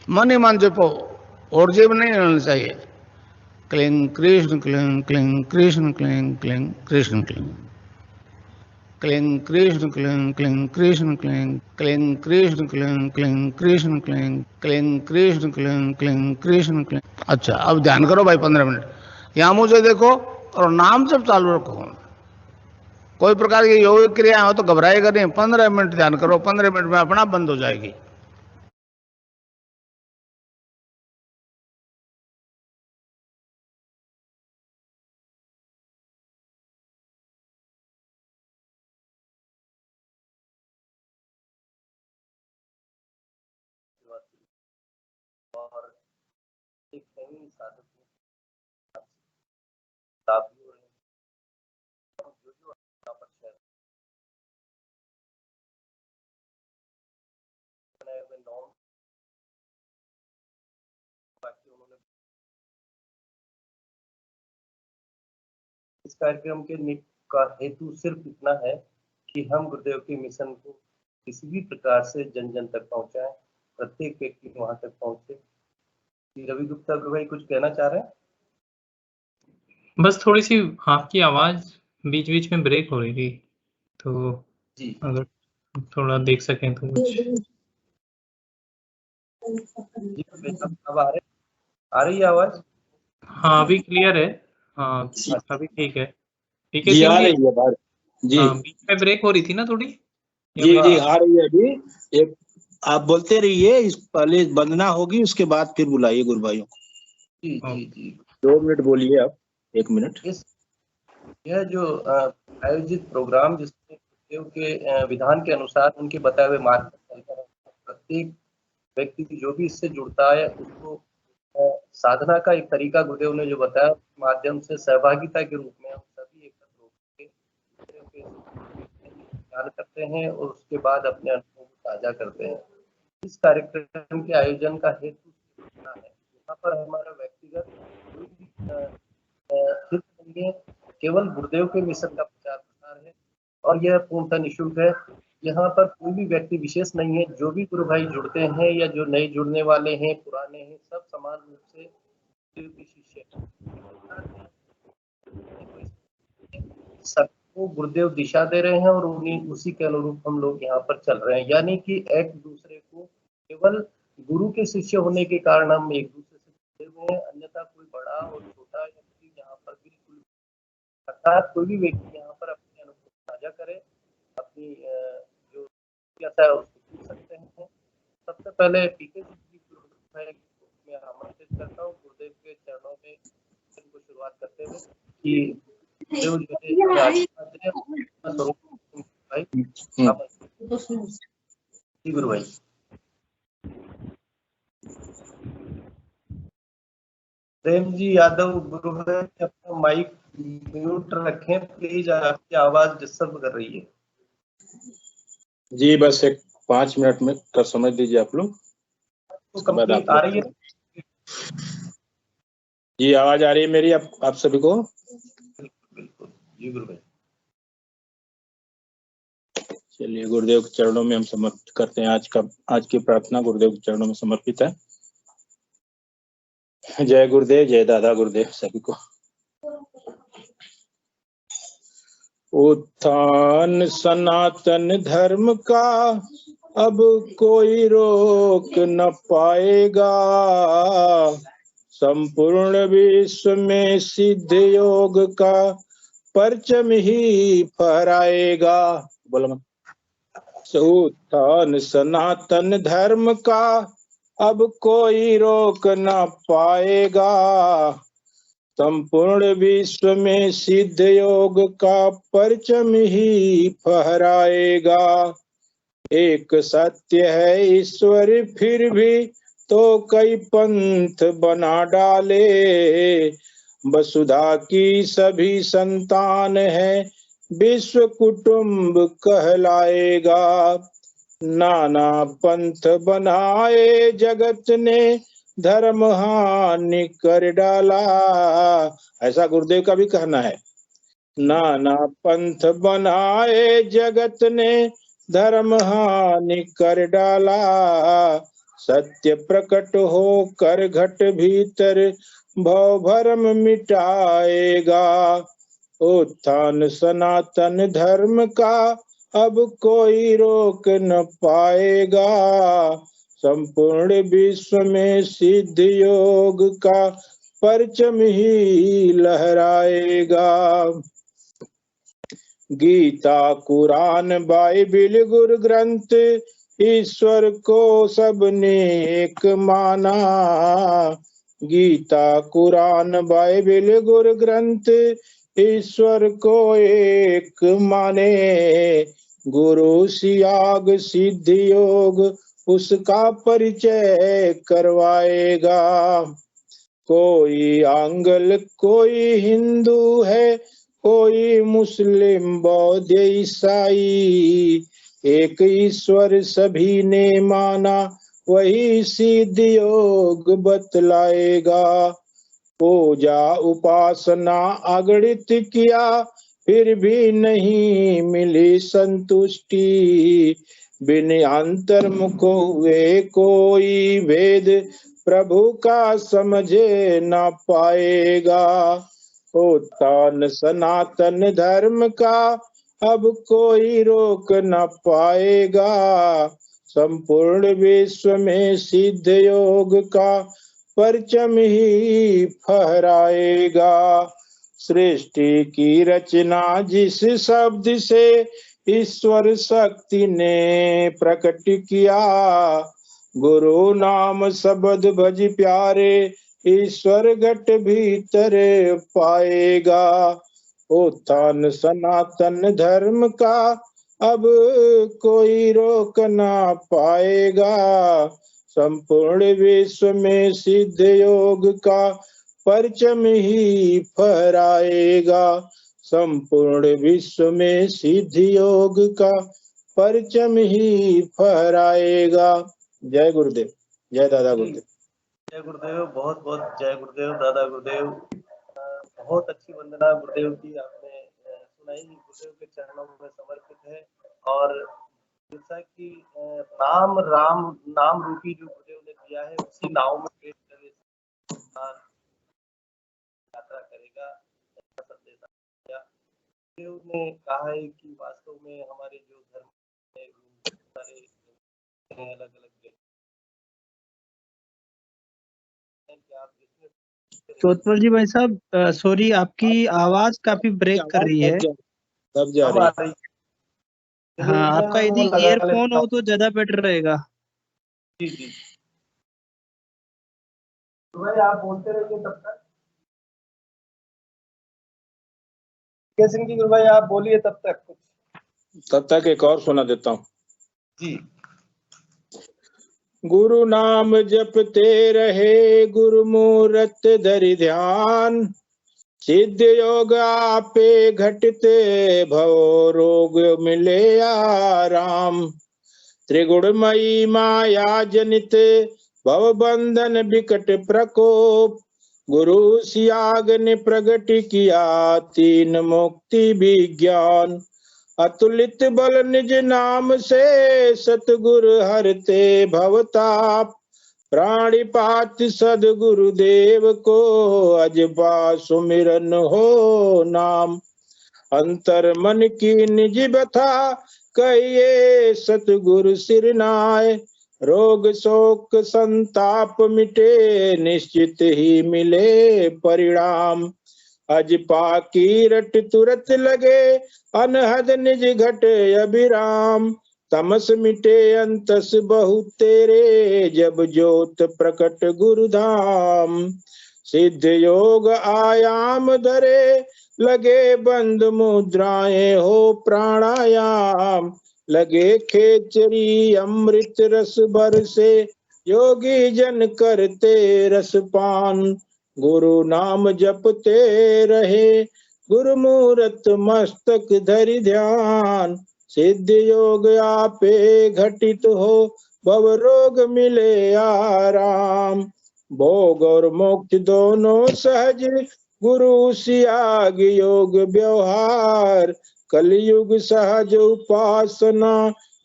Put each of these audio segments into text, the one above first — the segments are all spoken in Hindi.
मन ही मन जपो, और जेब नहीं रहना चाहिए। Cling Krishna cling cling Krishna cling cling Krishna cling cling Krishna cling cling Krishna cling cling Krishna cling cling Krishna cling cling Krishna cling cling Krishna cling. अच्छा, अब ध्यान करो भाई 15 मिनट। यहां मुझे देखो और नाम जब चालू रखो। कोई प्रकार की योग क्रिया हो तो घबराएगा नहीं। 15 मिनट ध्यान करो, 15 मिनट में अपना बंद हो जाएगी। और एक नई साधक लाभ भी हो रहे हैं, जो जो यहाँ पर शेयर बनाए हुए नॉर्म बाकी उन्होंने इस कार्यक्रम के का हेतु सिर्फ इतना है कि हम गुरुदेव के मिशन को किसी भी प्रकार से जन जन तक पहुंचाएं, प्रत्येक व्यक्ति वहां तक पहुंचे। रवि गुप्ता गुरु भाई कुछ कहना चाह रहे हैं? बस थोड़ी सी आपकी आवाज बीच बीच में ब्रेक हो रही थी, तो जी अगर थोड़ा देख सकें तो कुछ। जी अब आ रही है आवाज? हाँ अभी क्लियर है। हाँ अभी ठीक है। ठीक है जी, आ सिंह रही है बात जी। हाँ बीच में ब्रेक हो रही थी ना थोड़ी। जी जी आ रही है अभी। एक आप बोलते रहिए, इस पहले वंदना होगी, उसके बाद फिर बुलाइए गुरु भाइयों को। जी जी जी 2 मिनट बोलिए आप, 1 मिनट। इस यह जो आयोजित प्रोग्राम जिसमें गुरुदेव के विधान के अनुसार उनके बताए हुए मार्ग पर चलकर प्रत्येक व्यक्ति जो भी इससे जुड़ता है उसको साधना का एक तरीका गुरुदेव ने जो बताया, उसके माध्यम से सहभागिता के रूप में हम सभी एकत्र होकर ध्यान करते हैं और उसके बाद अपने अनुभव को साझा करते हैं। इस कार्यक्रम के आयोजन का हेतु है, यहाँ पर हमारा व्यक्तिगत कोई भी हित नहीं है, केवल गुरुदेव के मिशन का प्रचार प्रसार है और यह पूर्णतः निःशुल्क है। यहाँ पर कोई भी व्यक्ति विशेष नहीं है। जो भी गुरु भाई जुड़ते हैं या जो नए जुड़ने वाले हैं, पुराने हैं, सब समान रूप से गुरुदेव के शिष्य सबको गुरुदेव दिशा दे रहे हैं और उसी के अनुरूप हम लोग यहाँ पर चल रहे हैं। यानी कि एक दूसरे को केवल गुरु के शिष्य होने के कारण हम एक दूसरे से जुड़े हुए हैं, अन्यथा कोई बड़ा और छोटा यहाँ पर बिल्कुल। अर्थात कोई भी व्यक्ति यहाँ पर अपने अनुभव साझा करे, अपनी जो जिज्ञासा है उसको पूछ सकते हैं। सबसे पहले पीके जी मैं आमंत्रित करता हूँ गुरुदेव के चरणों में इनको शुरुआत करते हुए कि गुरु भाई। प्रेम जी यादव गुरु भाई अपना माइक म्यूट रखें प्लीज, आपकी आवाज डिस्टर्ब कर रही है। जी बस एक 5 मिनट में का समझ दीजिए आप लोग। तो कंप्लीट आ रही है? जी आवाज आ रही है मेरी आप सभी को? बिल्कुल जी गुरु भाई। चलिए गुरुदेव के चरणों में हम समर्पित करते हैं। आज की प्रार्थना गुरुदेव के चरणों में समर्पित है। जय गुरुदेव, जय दादा गुरुदेव सभी को। उत्थान सनातन धर्म का अब कोई रोक न पाएगा, संपूर्ण विश्व में सिद्ध योग का परचम ही फहराएगा। बोलो मत। उत्थान सनातन धर्म का अब कोई रोक न पाएगा, संपूर्ण विश्व में सिद्ध योग का परचम ही फहराएगा। एक सत्य है ईश्वर फिर भी तो कई पंथ बना डाले, वसुधा की सभी संतान है विश्व कुटुंब कहलाएगा। नाना पंथ बनाए जगत ने धर्म हानि कर डाला, ऐसा गुरुदेव का भी कहना है। नाना पंथ बनाए जगत ने धर्म हानि कर डाला, सत्य प्रकट हो कर घट भीतर भव भरम मिटाएगा। उत्थान सनातन धर्म का अब कोई रोक न पाएगा। संपूर्ण विश्व में सिद्ध योग का परचम ही लहराएगा। गीता कुरान बाइबिल गुरु ग्रंथ ईश्वर को सबने एक माना। गीता कुरान बाइबिल गुरु ग्रंथ ईश्वर को एक माने। गुरु सियाग सिद्ध योग उसका परिचय करवाएगा। कोई आंग्ल कोई हिंदू है, कोई मुस्लिम बौद्ध ईसाई, एक ईश्वर सभी ने माना वही सिद्ध योग बतलाएगा। पूजा उपासना अगणित किया फिर भी नहीं मिली संतुष्टि। बिन अंतर्मुख हुए कोई भेद प्रभु का समझे न पाएगा। उत्थान सनातन धर्म का अब कोई रोक न पाएगा। संपूर्ण विश्व में सिद्ध योग का परचम ही फहराएगा। सृष्टि की रचना जिस शब्द से ईश्वर शक्ति ने प्रकट किया। गुरु नाम शब्द भज प्यारे ईश्वर घट भीतर पाएगा। उत्थान सनातन धर्म का अब कोई रोक ना पाएगा। संपूर्ण विश्व में सिद्ध योग का परचम ही फहराएगा। संपूर्ण विश्व में सिद्ध योग का परचम ही फहराएगा। जय गुरुदेव, जय दादा गुरुदेव। जय गुरुदेव, बहुत बहुत जय गुरुदेव, दादा गुरुदेव। बहुत अच्छी वंदना गुरुदेव की आपने सुनाई, गुरुदेव के चरणों में समर्पित है। और जैसा कि नाम राम नाम रूपी जो गुरुदेव ने दिया है उसी नाव में बैठ कर यात्रा करेगा, ऐसा संदेश दिया। गुरुदेव ने कहा है कि वास्तव में हमारे जो धर्म है सारे अलग अलग चोतपल जी भाई साहब, सॉरी आपकी आवाज काफी ब्रेक कर रही है। तब जा रही है। हाँ, आपका यदि ईयरफोन हो तो ज्यादा बेटर रहेगा। जी जी भाई, आप बोलते रहिए तब तक। सिंह जी, गुरु भाई आप बोलिए तब तक कुछ। तब तक एक और सुना देता हूँ जी। गुरु नाम जपते रहे गुरु मूरत धरि ध्यान। सिद्ध योग आपे घटते भव रोग मिले आराम। त्रिगुणमयी माया जनित भव बंधन विकट प्रकोप। गुरु सियाग ने प्रगट किया तीन मुक्ति विज्ञान। अतुलित बल निज नाम से सतगुरु हरते भवताप। प्राणिपात सदगुरुदेव को अजबा सुमिरन हो नाम। अंतर मन की निज बथा कहिए सतगुरु सिरनाय। रोग शोक संताप मिटे निश्चित ही मिले परिणाम। अजपा की रट तुरत लगे अनहद निज घट अभिराम। तमस मिटे अंतस बहुत तेरे जब ज्योत प्रकट गुरुधाम। सिद्ध योग आयाम धरे लगे बंद मुद्राएं हो प्राणायाम। लगे खेचरी अमृत रस भर से योगी जन करते रसपान। गुरु नाम जपते रहे गुरु मूरत मस्तक धरि ध्यान। सिद्ध योग आपे घटित हो भव रोग मिले आराम। भोग और मोक्ष दोनों सहज गुरु सियाग योग व्यवहार। कलयुग सहज उपासना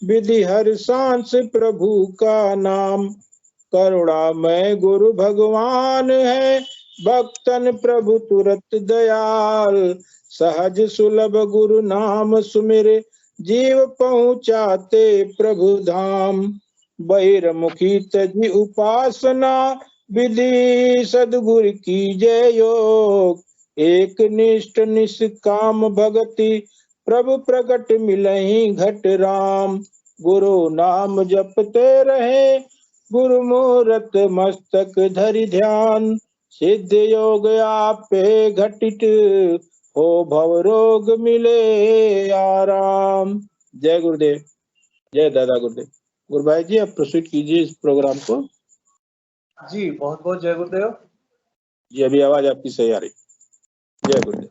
विधि हर सांस प्रभु का नाम। करुणामय गुरु भगवान है, भक्तन प्रभु तुरत दयाल। सहज सुलभ गुरु नाम सुमिर, जीव पहुँचाते प्रभु धाम। बहिर्मुखी तजी उपासना, विधि सदगुरु की जय योग। एक निष्ठ निष्काम भगति, प्रभु प्रगट मिलहि घट राम। गुरु नाम जपते रहे, गुरु मूरत मस्तक धरि ध्यान। सिद्ध योग आपे घटित, हो भव रोग मिले आराम। जय गुरुदेव, जय दादा गुरुदेव। गुरु भाई जी आप प्रोसीड कीजिए इस प्रोग्राम को। जी बहुत बहुत जय गुरुदेव। जी अभी आवाज आपकी सही आ रही। जय गुरुदेव।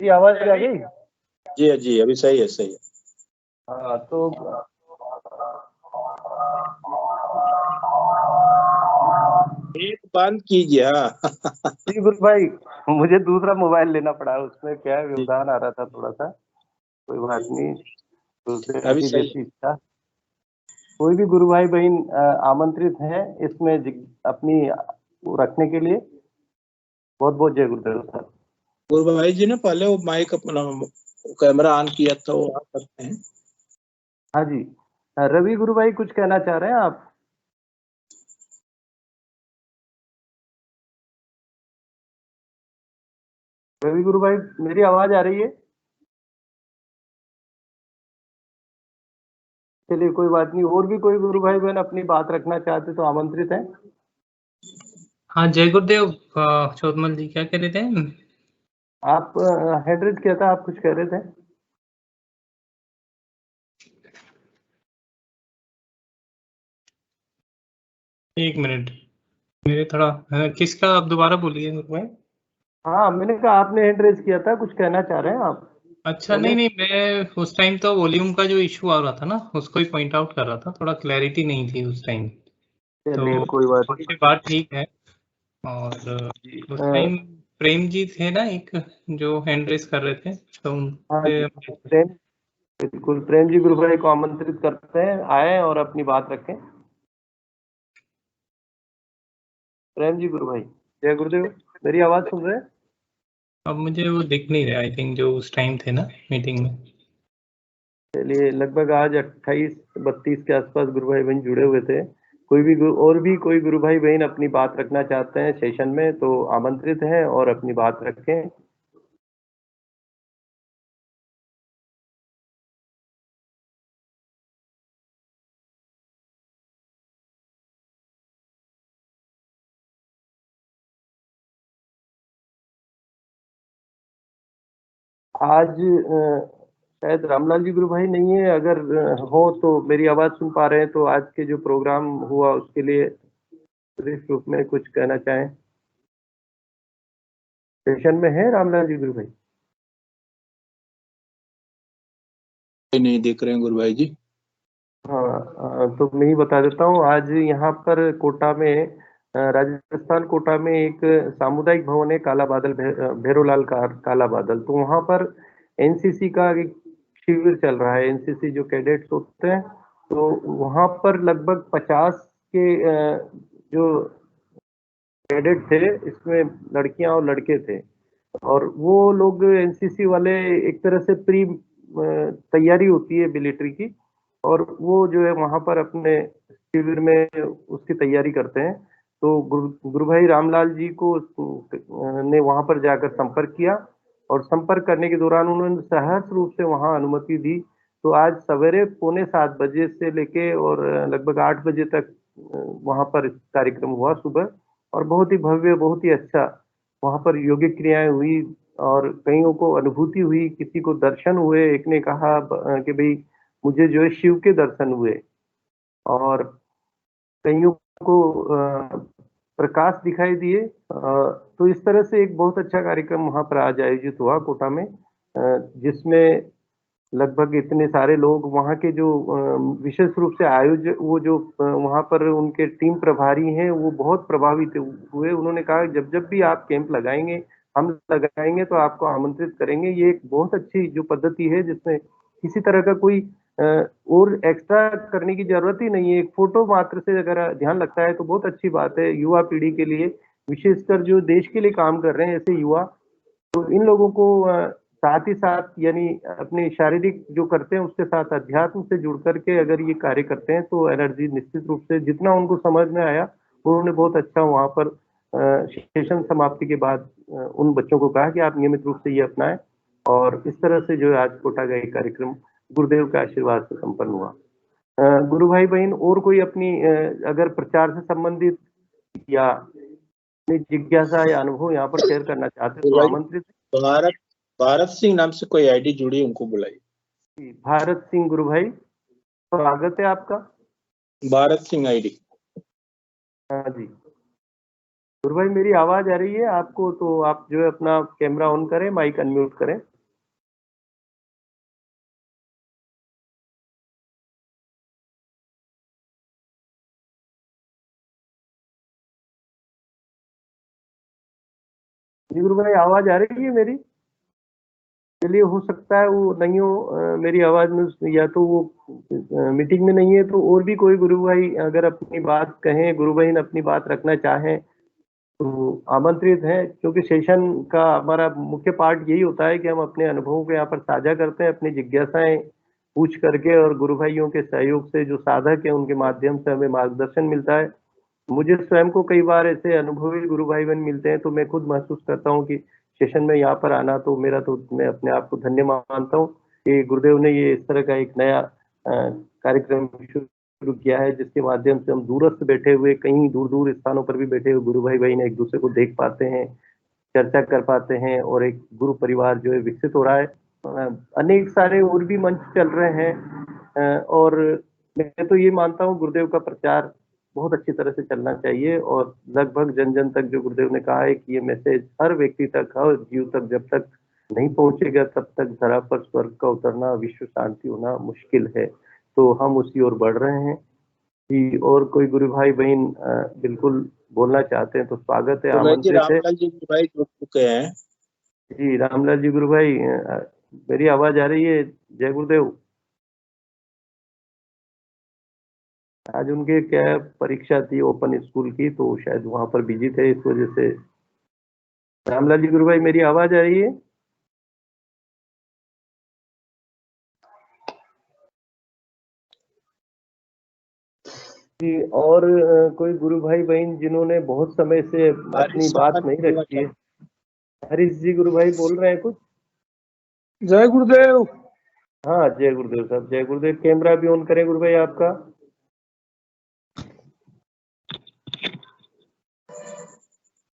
जी आवाज आ गई। जी जी अभी सही है, सही है। हाँ तो एक बंद कीजिए। हाँ जी गुरु भाई, मुझे दूसरा मोबाइल लेना पड़ा, उसमें क्या है व्यवधान आ रहा था थोड़ा सा, कोई बात नहीं। दूसरे अभी की सही जैसी इच्छा। कोई भी गुरु भाई बहन आमंत्रित है इसमें अपनी वो रखने के लिए। बहुत बहुत जय गुरुदेव सर। गुरु भाई जी ने पहले वो माइक अपना कैमरा ऑन किया था, वो आ सकते हैं। हाँ जी, रवि गुरु भाई कुछ कहना चाह रहे हैं आप? रवि गुरु भाई मेरी आवाज आ रही है? चलिए कोई बात नहीं, और भी कोई गुरु भाई बहन अपनी बात रखना चाहते तो आमंत्रित हैं। हाँ जय गुरुदेव। चौधमल जी क्या कह रहे थे? आप हैंड रेज किया था, आप कुछ कह रहे थे? एक मिनट, मेरे थोड़ा किसका आप दोबारा बोलिए गुरु भाई। हाँ मैंने कहा आपने हैंड रेज किया था, कुछ कहना चाह रहे हैं आप? अच्छा नहीं नहीं, मैं उस टाइम तो वॉल्यूम का जो इशू आ रहा था ना उसको ही पॉइंट आउट कर रहा था, थोड़ा क्लैरिटी नहीं थी उस टाइम। तो चलिए कोई बात ये बात ठीक है। और उस नहीं। टाइम प्रेम जी थे ना एक, जो हैंड रेस कर रहे थे, तो हाँ उनसे जी, प्रेम, बिल्कुल प्रेम जी गुरु भाई को आमंत्रित करते हैं, आए और अपनी बात रखें। प्रेम जी गुरु भाई, जय गुरुदेव। मेरी आवाज सुन रहे हैं? अब मुझे वो दिख नहीं रहा, आई थिंक जो उस टाइम थे ना मीटिंग में। चलिए लगभग आज 28-32 के आसपास गुरु भाई बहन जुड़े हुए थे। कोई भी और भी कोई गुरु भाई बहन अपनी बात रखना चाहते हैं सेशन में तो आमंत्रित हैं और अपनी बात रखें। आज शायद रामलाल जी गुरु भाई नहीं है, अगर हो तो मेरी आवाज सुन पा रहे हैं तो आज के जो प्रोग्राम हुआ उसके लिए ब्रीफ रूप में कुछ कहना चाहें। सेशन में है रामलाल जी गुरु भाई? नहीं दिख रहे हैं गुरु भाई जी। हाँ तो मैं ही बता देता हूँ। आज यहाँ पर कोटा में राजस्थान कोटा में एक सामुदायिक भवन है, काला बादल भैरोलाल का काला बादल। तो वहाँ पर एनसीसी का एक शिविर चल रहा है। एनसीसी जो कैडेट्स होते हैं तो वहाँ पर लगभग 50 के जो कैडेट थे, इसमें लड़कियां और लड़के थे। और वो लोग एनसीसी वाले एक तरह से प्री तैयारी होती है मिलिट्री की, और वो जो है वहां पर अपने शिविर में उसकी तैयारी करते हैं। तो गुरु भाई रामलाल जी को ने वहां पर जाकर संपर्क किया, और संपर्क करने के दौरान उन्होंने सहर्ष रूप से वहां अनुमति दी। तो आज सवेरे 6:45 से लेके और लगभग 8 बजे तक वहां पर कार्यक्रम हुआ सुबह, और बहुत ही भव्य, बहुत ही अच्छा वहां पर योगिक क्रियाएं हुई, और कईयों को अनुभूति हुई, किसी को दर्शन हुए। एक ने कहा कि भाई मुझे जो है शिव के दर्शन हुए, और कईयों को प्रकाश दिखाई दिए। तो इस तरह से एक बहुत अच्छा कार्यक्रम वहां पर आज आयोजित हुआ कोटा में, जिसमें लगभग इतने सारे लोग वहाँ के जो विशेष रूप से आयोजक, वो जो वहाँ पर उनके टीम प्रभारी हैं, वो बहुत प्रभावित हुए। उन्होंने कहा जब जब भी आप कैंप लगाएंगे, हम लगाएंगे तो आपको आमंत्रित करेंगे। ये एक बहुत अच्छी जो पद्धति है जिसमें किसी तरह का कोई और एक्स्ट्रा करने की जरूरत ही नहीं है। एक फोटो मात्र से अगर ध्यान लगता है तो बहुत अच्छी बात है युवा पीढ़ी के लिए, विशेषकर जो देश के लिए काम कर रहे हैं ऐसे युवा। तो इन लोगों को साथ ही साथ यानी अपने शारीरिक जो करते हैं उसके साथ अध्यात्म से जुड़ करके अगर ये कार्य करते हैं तो एनर्जी निश्चित रूप से, जितना उनको समझ में आया उन्होंने बहुत अच्छा वहां पर सेशन समाप्ति के बाद उन बच्चों को कहा कि आप नियमित रूप से ये अपनाएं। और इस तरह से जो है आज कोटा का ये कार्यक्रम गुरुदेव के आशीर्वाद से संपन्न हुआ। गुरु भाई बहन और कोई अपनी अगर प्रचार से संबंधित या अपनी जिज्ञासा या अनुभव यहाँ पर शेयर करना चाहते हैं तो आमंत्रित। भारत सिंह नाम से कोई आईडी जुड़ी, उनको बुलाइए। भारत सिंह गुरु भाई, स्वागत है आपका। भारत सिंह आईडी। हाँ जी गुरु भाई, मेरी आवाज आ रही है आपको? तो आप जो है अपना कैमरा ऑन करें, माइक अनम्यूट करें। जी गुरु भाई, आवाज आ रही है मेरी? चलिए, हो सकता है वो नहीं हो मेरी आवाज में, या तो वो मीटिंग में नहीं है। तो और भी कोई गुरु भाई अगर अपनी बात कहें, गुरु बहन अपनी बात रखना चाहें तो आमंत्रित है, क्योंकि सेशन का हमारा मुख्य पार्ट यही होता है कि हम अपने अनुभवों को यहाँ पर साझा करते हैं, अपनी जिज्ञासाएं पूछ करके, और गुरु भाइयों के सहयोग से जो साधक है उनके माध्यम से हमें मार्गदर्शन मिलता है। मुझे स्वयं को कई बार ऐसे अनुभवी गुरु भाई बहन मिलते हैं तो मैं खुद महसूस करता हूँ कि सेशन में यहाँ पर आना तो मेरा, तो मैं अपने आप को धन्य मानता हूँ कि गुरुदेव ने ये इस तरह का एक नया कार्यक्रम शुरू किया है, जिसके माध्यम से हम दूरस्थ बैठे हुए, कहीं दूर दूर स्थानों पर भी बैठे हुए गुरु भाई बहन एक दूसरे को देख पाते हैं, चर्चा कर पाते हैं, और एक गुरु परिवार जो है विकसित हो रहा है। अनेक सारे और भी मंच चल रहे हैं, और मैं तो ये मानता हूँ गुरुदेव का प्रचार बहुत अच्छी तरह से चलना चाहिए, और लगभग जन जन तक जो गुरुदेव ने कहा है कि ये मैसेज हर व्यक्ति तक, हर जीव तक जब तक नहीं पहुंचेगा तब तक धरा पर स्वर्ग का उतरना, विश्व शांति होना मुश्किल है। तो हम उसी ओर बढ़ रहे हैं कि, और कोई गुरु भाई बहन बिल्कुल बोलना चाहते हैं तो स्वागत है, आमंत्रित है। रामलाल जी गुरु भाई जुड़ चुके हैं। जी रामलाल जी गुरु भाई, मेरी आवाज आ रही है? जय गुरुदेव। आज उनके क्या परीक्षा थी ओपन स्कूल की, तो शायद वहां पर बिजी थे, इस वजह से। रामलाल जी गुरु भाई, मेरी आवाज आ रही है? जी, और कोई गुरु भाई बहन जिन्होंने बहुत समय से अपनी बात नहीं रखी है? हरीश जी गुरु भाई बोल रहे हैं कुछ? जय गुरुदेव। हाँ जय गुरुदेव साहब, जय गुरुदेव। कैमरा भी ऑन करें गुरु भाई आपका।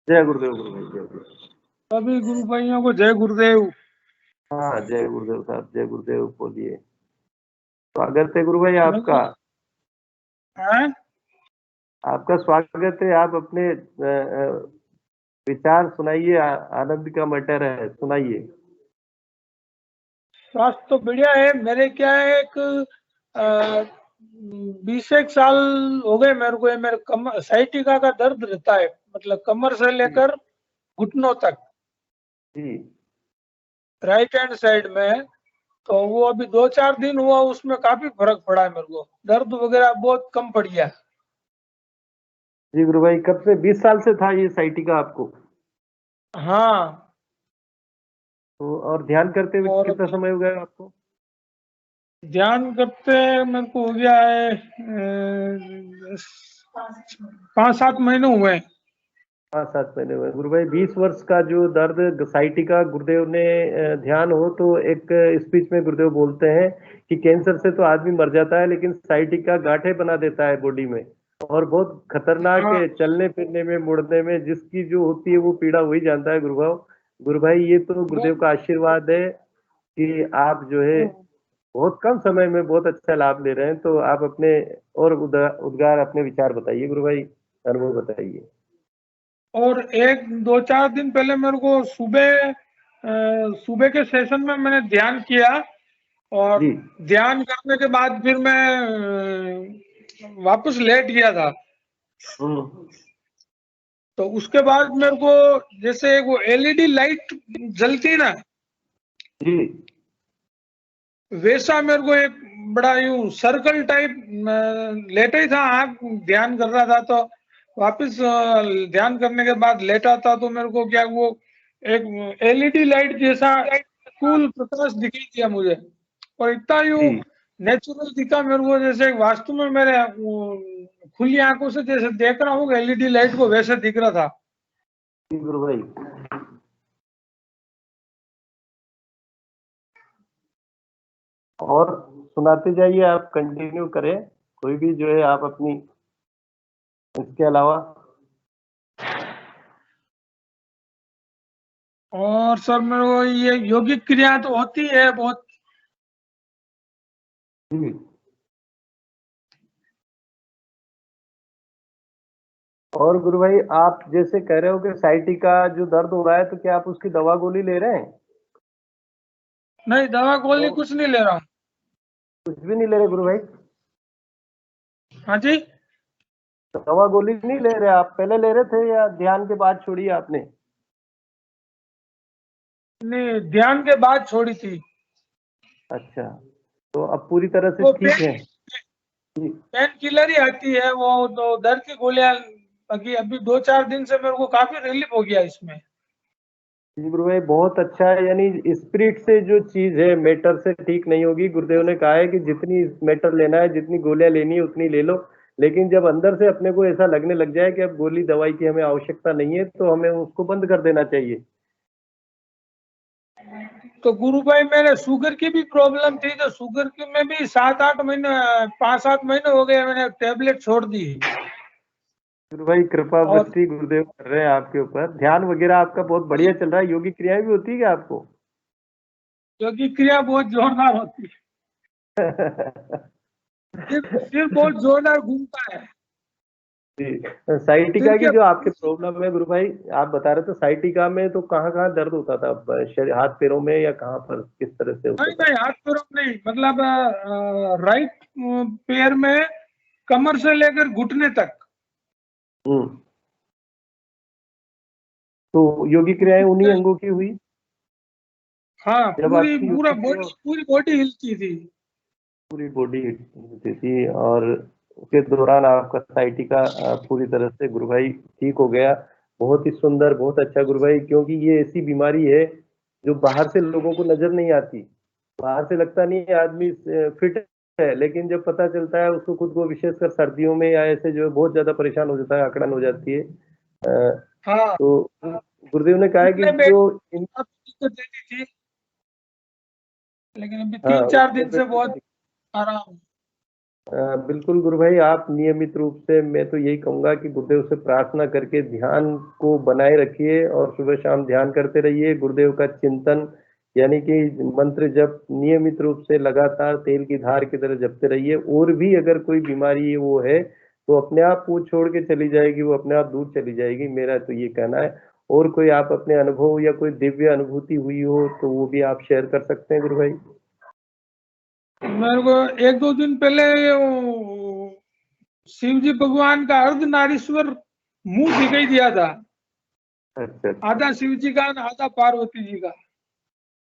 जय गुरुदेव गुरु भाई, जय गुरुदेव। सभी गुरु भाइयों को जय गुरुदेव। हाँ जय गुरुदेव साहब, जय गुरुदेव बोलिए। स्वागत है गुरु भाई आपका। आपका स्वागत है। आप अपने विचार सुनाइए, आनंद का मटर है, सुनाइए। स्वास्थ्य तो बढ़िया है। मेरे क्या है, एक 20 साल हो गए मेरे को, मेरे कमर साइटिका का दर्द रहता है, मतलब कमर से लेकर घुटनों तक, राइट हैंड साइड में। तो वो अभी 2-4 दिन हुआ, उसमें काफी फर्क पड़ा है मेरे को, दर्द वगैरह बहुत कम पड़ गया। जी गुरु भाई, कब से? 20 साल से था ये साइटिका आपको? हाँ। तो और ध्यान करते हुए कितना समय हो गया आपको? ध्यान करते मेरे को हो गया है 5-7 महीने हुए। 5-7 महीने हुए। गुरु भाई, 20 वर्ष का जो दर्द साइटिका गुरुदेव ने, ध्यान हो तो एक स्पीच में गुरुदेव बोलते हैं कि कैंसर से तो आदमी मर जाता है, लेकिन साइटिका गांठें बना देता है बॉडी में, और बहुत खतरनाक है। चलने फिरने में, मुड़ने में जिसकी जो होती है वो पीड़ा वही जानता है गुरु भाई। ये तो गुरुदेव का आशीर्वाद है कि आप जो है बहुत कम समय में बहुत अच्छा लाभ ले रहे हैं। तो आप अपने और उद्गार, अपने विचार बताइए गुरु भाई, अनुभव बताइए। और 1-2-4 दिन पहले मेरे को सुबह के सेशन में मैंने ध्यान किया, और ध्यान करने के बाद फिर मैं वापस लेट गया था। तो उसके बाद मेरे को जैसे वो एलईडी लाइट जलती ना, वैसा मेरे को एक बड़ा यूं सर्कल टाइप लेटा ही था, आँख ध्यान कर रहा था, तो वापस ध्यान करने के बाद लेटा था तो मेरे को क्या वो एक एलईडी लाइट जैसा कूल प्रकाश दिखाई दिया मुझे, और इतना यूं नेचुरल दिखा मेरे को, जैसे वास्तव में मेरे खुली आंखों से जैसे देख रहा हूँ एलईडी लाइट को, वैसे दिख रहा था। गुरु भाई और सुनाते जाइए, आप कंटिन्यू करें, कोई भी जो है आप अपनी इसके अलावा। और सर मेरे को ये योगिक क्रिया तो होती है बहुत। और गुरु भाई आप जैसे कह रहे हो कि साइटी का जो दर्द हो रहा है, तो क्या आप उसकी दवा गोली ले रहे हैं? नहीं, दवा गोली कुछ नहीं ले रहा हूँ। कुछ भी नहीं ले रहे गुरु भाई? हाँ जी, दवा गोली नहीं ले रहे आप? पहले ले रहे थे या ध्यान के बाद छोड़ी आपने? नहीं, ध्यान के बाद छोड़ी थी। अच्छा, तो अब पूरी तरह से ठीक है? पेन किलर ही आती है वो, तो दर्द की गोलियां अभी 2-4 दिन से मेरे को काफी रिलीफ हो गया इसमें। जी गुरु भाई बहुत अच्छा है, यानी स्पिरिट से जो चीज है मैटर से ठीक नहीं होगी। गुरुदेव ने कहा है कि जितनी मैटर लेना है, जितनी गोलियां लेनी है उतनी ले लो, लेकिन जब अंदर से अपने को ऐसा लगने लग जाए कि अब गोली दवाई की हमें आवश्यकता नहीं है, तो हमें उसको बंद कर देना चाहिए। तो गुरु भाई मेरे शुगर की भी प्रॉब्लम थी, तो शुगर की में भी 7-8 महीने 5-7 महीने हो गए मैंने टैबलेट छोड़ दी। गुरु भाई कृपा बस्ती गुरुदेव कर रहे हैं आपके ऊपर। ध्यान वगैरह आपका बहुत बढ़िया चल रहा है। योगी क्रियाएं भी होती है क्या आपको? योगी क्रिया बहुत जोरदार होती है। सिर बहुत जोरदार घूमता है। साइटिका की जो आपके प्रॉब्लम है गुरु भाई, आप बता रहे थे साइटिका में, तो कहाँ कहाँ दर्द होता था? हाथ पैरों में या कहाँ पर, किस तरह से होता था? नहीं, हाथ पैरों में नहीं, मतलब राइट पैर में कमर से लेकर घुटने तक। तो योगी क्रियाएं उन्हीं अंगों की हुई? हाँ, पूरी बॉडी हिलती थी। पूरी बॉडी हिलती थी, और उसके दौरान आपका साइटिका पूरी तरह से गुरु भाई ठीक हो गया। बहुत ही सुंदर, बहुत अच्छा गुरु भाई, क्योंकि ये ऐसी बीमारी है जो बाहर से लोगों को नजर नहीं आती। बाहर से लगता नहीं है आदमी फिट है, लेकिन जब पता चलता है उसको खुद को, विशेषकर सर्दियों में या ऐसे जो बहुत ज्यादा परेशान हो जाता है, अकड़न हो जाती है। हाँ, तो गुरुदेव ने कहा है कि जो देती थी, लेकिन अभी 3-4 दिन से बहुत आराम। बिल्कुल गुरु भाई, आप नियमित रूप से, मैं तो यही कहूंगा कि गुरुदेव से प्रार्थना करके ध्यान को बनाए रखिए, और सुबह शाम ध्यान करते रहिए। गुरुदेव का चिंतन यानी कि मंत्र जप नियमित रूप से लगातार तेल की धार की तरह जपते रहिए। और भी अगर कोई बीमारी वो है तो अपने आप वो छोड़ के चली जाएगी, वो अपने आप दूर चली जाएगी, मेरा तो ये कहना है। और कोई आप अपने अनुभव या कोई दिव्य अनुभूति हुई हो तो वो भी आप शेयर कर सकते हैं गुरु भाई। मेरे को 1-2 दिन पहले शिव जी भगवान का अर्धनारीश्वर मुंह दिखाई दिया था। अच्छा, आधा शिव जी का, आधा पार्वती जी का।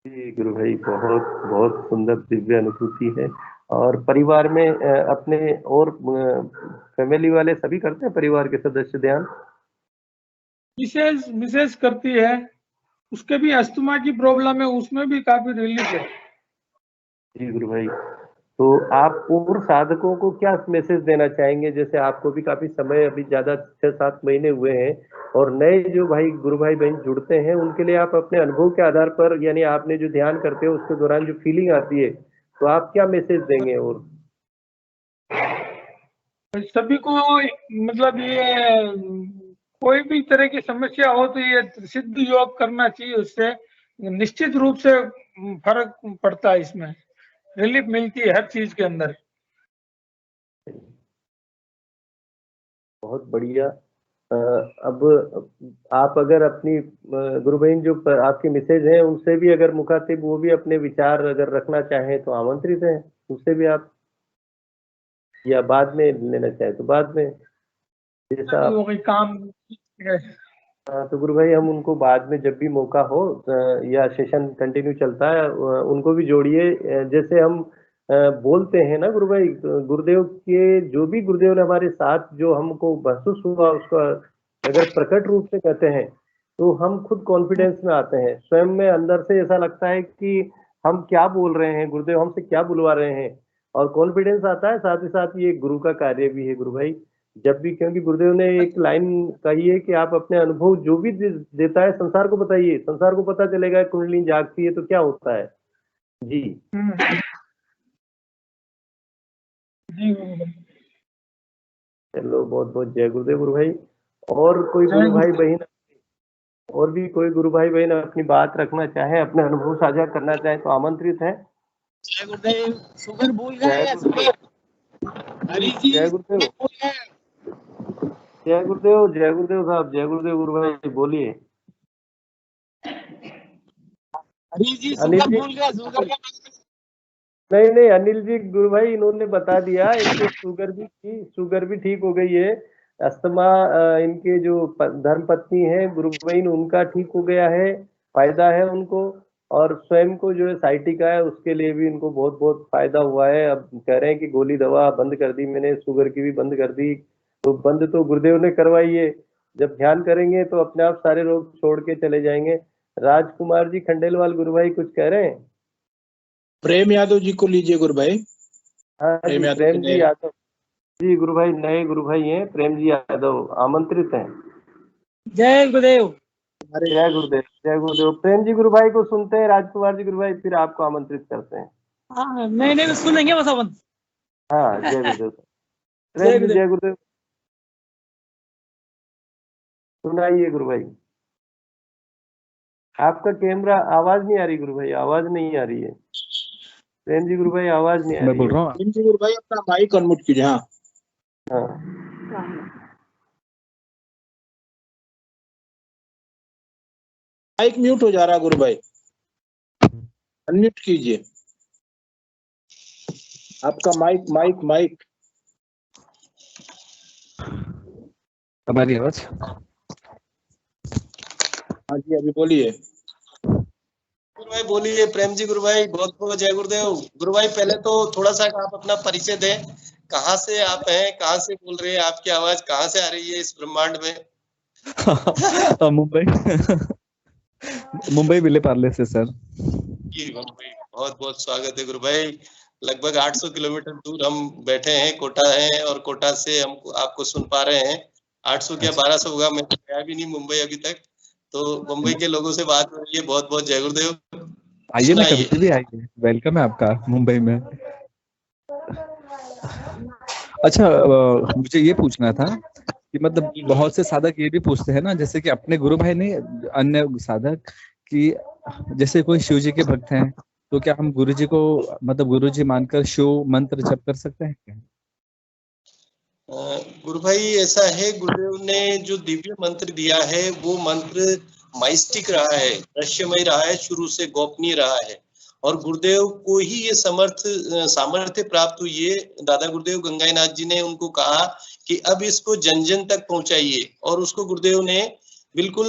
जी गुरु भाई, बहुत बहुत सुंदर दिव्य अनुभूति है। और परिवार में अपने और फैमिली वाले सभी करते हैं, परिवार के सदस्य ध्यान? मिसेज करती है, उसके भी अस्थमा की प्रॉब्लम है, उसमें भी काफी रिलीफ है। जी गुरु भाई, तो आप पूर्व साधकों को क्या मैसेज देना चाहेंगे? जैसे आपको भी काफी समय, अभी ज्यादा 6-7 महीने हुए हैं, और नए जो भाई गुरु भाई बहन जुड़ते हैं, उनके लिए आप अपने अनुभव के आधार पर, यानी आपने जो ध्यान करते हो उसके दौरान जो फीलिंग आती है, तो आप क्या मैसेज देंगे? और सभी को मतलब ये कोई भी तरह की समस्या हो तो ये सिद्ध योग करना चाहिए, उससे निश्चित रूप से फर्क पड़ता है, इसमें रिलीफ मिलती है हर चीज के अंदर। बहुत बढ़िया। अब आप अगर अपनी गुरु बहन जो आपकी मिसेज है, उनसे भी अगर मुखातिब वो भी अपने विचार अगर रखना चाहें तो आमंत्रित हैं, उससे भी आप, या बाद में लेना चाहे तो बाद में, जैसा वो कोई काम तो गुरु भाई हम उनको बाद में जब भी मौका हो या सेशन कंटिन्यू चलता है उनको भी जोड़िए। जैसे हम बोलते हैं ना गुरु भाई, गुरुदेव के जो भी गुरुदेव ने हमारे साथ जो हमको महसूस हुआ उसको अगर प्रकट रूप से कहते हैं तो हम खुद कॉन्फिडेंस में आते हैं, स्वयं में अंदर से ऐसा लगता है कि हम क्या बोल रहे हैं, गुरुदेव हमसे क्या बुलवा रहे हैं, और कॉन्फिडेंस आता है। साथ ही साथ ये गुरु का कार्य भी है गुरु भाई, जब भी, क्योंकि गुरुदेव ने एक लाइन कही है कि आप अपने अनुभव जो भी देता है संसार को बताइए, संसार को पता चलेगा कुंडली जागती है तो क्या होता है। जी जी गुरु भाई। चलो बहुत बहुत जय गुरुदेव गुरु भाई। और कोई गुरु भाई बहन, और भी कोई गुरु भाई बहन अपनी बात रखना चाहे, अपने अनुभव साझा करना चाहे तो आमंत्रित है। जय गुरुदेव। सुगर भूल जय गए, गुरुदेव। हरी जी जय गुरुदेव। भूल गए। जय गुरुदेव, जय गुरुदेव साहब, जय गुरुदेव गुरु भाई, बोलिए। हरी जी अनिल सुगर जी, भूल गए, सुगर का नहीं नहीं अनिल जी गुरु भाई इन्होंने बता दिया, इनके शुगर भी ठीक हो गई है। अस्थमा इनके जो धर्म पत्नी है गुरु भाई उनका ठीक हो गया है, फायदा है उनको। और स्वयं को जो है साइटिका है उसके लिए भी इनको बहुत बहुत फायदा हुआ है। अब कह रहे हैं कि गोली दवा बंद कर दी मैंने, शुगर की भी बंद कर दी। तो बंद तो गुरुदेव ने करवाई है, जब ध्यान करेंगे तो अपने आप सारे रोग छोड़ के चले जाएंगे। राजकुमार जी खंडेलवाल गुरु भाई कुछ कह रहे हैं? प्रेम यादव जी को लीजिए गुरु भाई। हाँ जी, प्रेम यादव प्रेम के जी यादव जी गुरु भाई, नए गुरु भाई हैं, प्रेम जी यादव आमंत्रित हैं। जय गुरुदेव। जय गुरुदेव, जय गुरुदेव। प्रेम जी गुरु भाई को सुनते हैं, राजकुमार जी गुरु भाई फिर आपको आमंत्रित करते हैं। हाँ नहीं नहीं सुनेंगे बस अपन। हाँ जय गुरुदेव। प्रेम जी जय गुरुदेव, सुनाइए गुरु भाई। आपका कैमरा, आवाज नहीं आ रही गुरु भाई, आवाज नहीं आ रही है। प्रेम जी गुरु भाई आवाज नहीं आ रही। मैं बोल रहा हूँ। प्रेम जी गुरु भाई अपना माइक अनम्यूट कीजिए। हाँ माइक म्यूट हो जा रहा है गुरु भाई, अनम्यूट कीजिए आपका माइक माइक माइक। हमारी आवाज। हाँ जी अभी बोलिए। गुरु भाई बोलिए। प्रेम जी गुरु भाई बहुत बहुत जय गुरुदेव। गुरु भाई पहले तो थोड़ा सा आप अपना परिचय दें, कहाँ से आप हैं, कहाँ से बोल रहे हैं, आपकी आवाज कहाँ से आ रही है इस ब्रह्मांड में? मुंबई विले पार्ले से सर। जी मुंबई, बहुत बहुत स्वागत है गुरु भाई। लगभग 800 किलोमीटर दूर हम बैठे हैं, कोटा है, और कोटा से हम आपको सुन पा रहे हैं। 800 क्या 1200 होगा, मैं गया भी नहीं मुंबई अभी तक, तो मुंबई के लोगों से बात हो रही है। बहुत बहुत जय गुरुदेव। आइए ना, कभी भी आइए, वेलकम है आपका मुंबई में। अच्छा मुझे ये पूछना था कि मतलब बहुत से साधक ये भी पूछते हैं ना, जैसे कि अपने गुरु भाई ने अन्य साधक कि जैसे कोई शिव जी के भक्त हैं तो क्या हम गुरु जी को मतलब गुरु जी मानकर शिव मंत्र जप कर सकते हैं क्या? गुरु भाई ऐसा है, गुरुदेव ने जो दिव्य मंत्र दिया है वो मंत्र माइस्टिक रहा है, रहस्यमय रहा है, शुरू से गोपनीय रहा है, और गुरुदेव को ही ये सामर्थ्य प्राप्त हुई है। दादा गुरुदेव गंगाईनाथ जी ने उनको कहा कि अब इसको जन जन तक पहुंचाइए, और उसको गुरुदेव ने बिल्कुल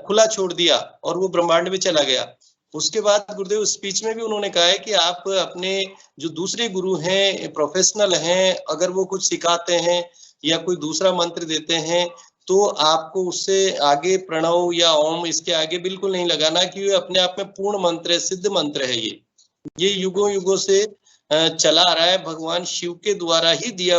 खुला छोड़ दिया और वो ब्रह्मांड में चला गया। उसके बाद गुरुदेव स्पीच में भी उन्होंने कहा है कि आप अपने जो दूसरे गुरु हैं, प्रोफेशनल हैं, अगर वो कुछ सिखाते हैं या कोई दूसरा मंत्र देते हैं तो आपको उससे आगे प्रणव या ओम इसके आगे बिल्कुल नहीं लगाना, कि ये अपने आप में पूर्ण मंत्र है, सिद्ध मंत्र है। ये युगों युगों से चला आ रहा है, भगवान शिव के द्वारा ही दिया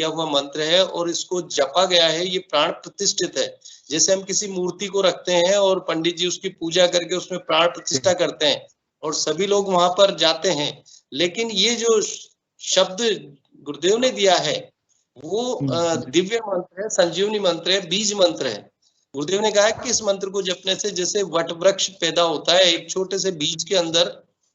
हुआ मंत्र है, और इसको जपा गया है। ये प्राण प्रतिष्ठित है। जैसे हम किसी मूर्ति को रखते हैं और पंडित जी उसकी पूजा करके उसमें प्राण प्रतिष्ठा करते हैं और सभी लोग वहां पर जाते हैं, लेकिन ये जो शब्द गुरुदेव ने दिया है वो दिव्य मंत्र है, संजीवनी मंत्र है, बीज मंत्र है। गुरुदेव ने कहा कि इस मंत्र को जपने से जैसे वट वृक्ष पैदा होता है, एक छोटे से बीज के अंदर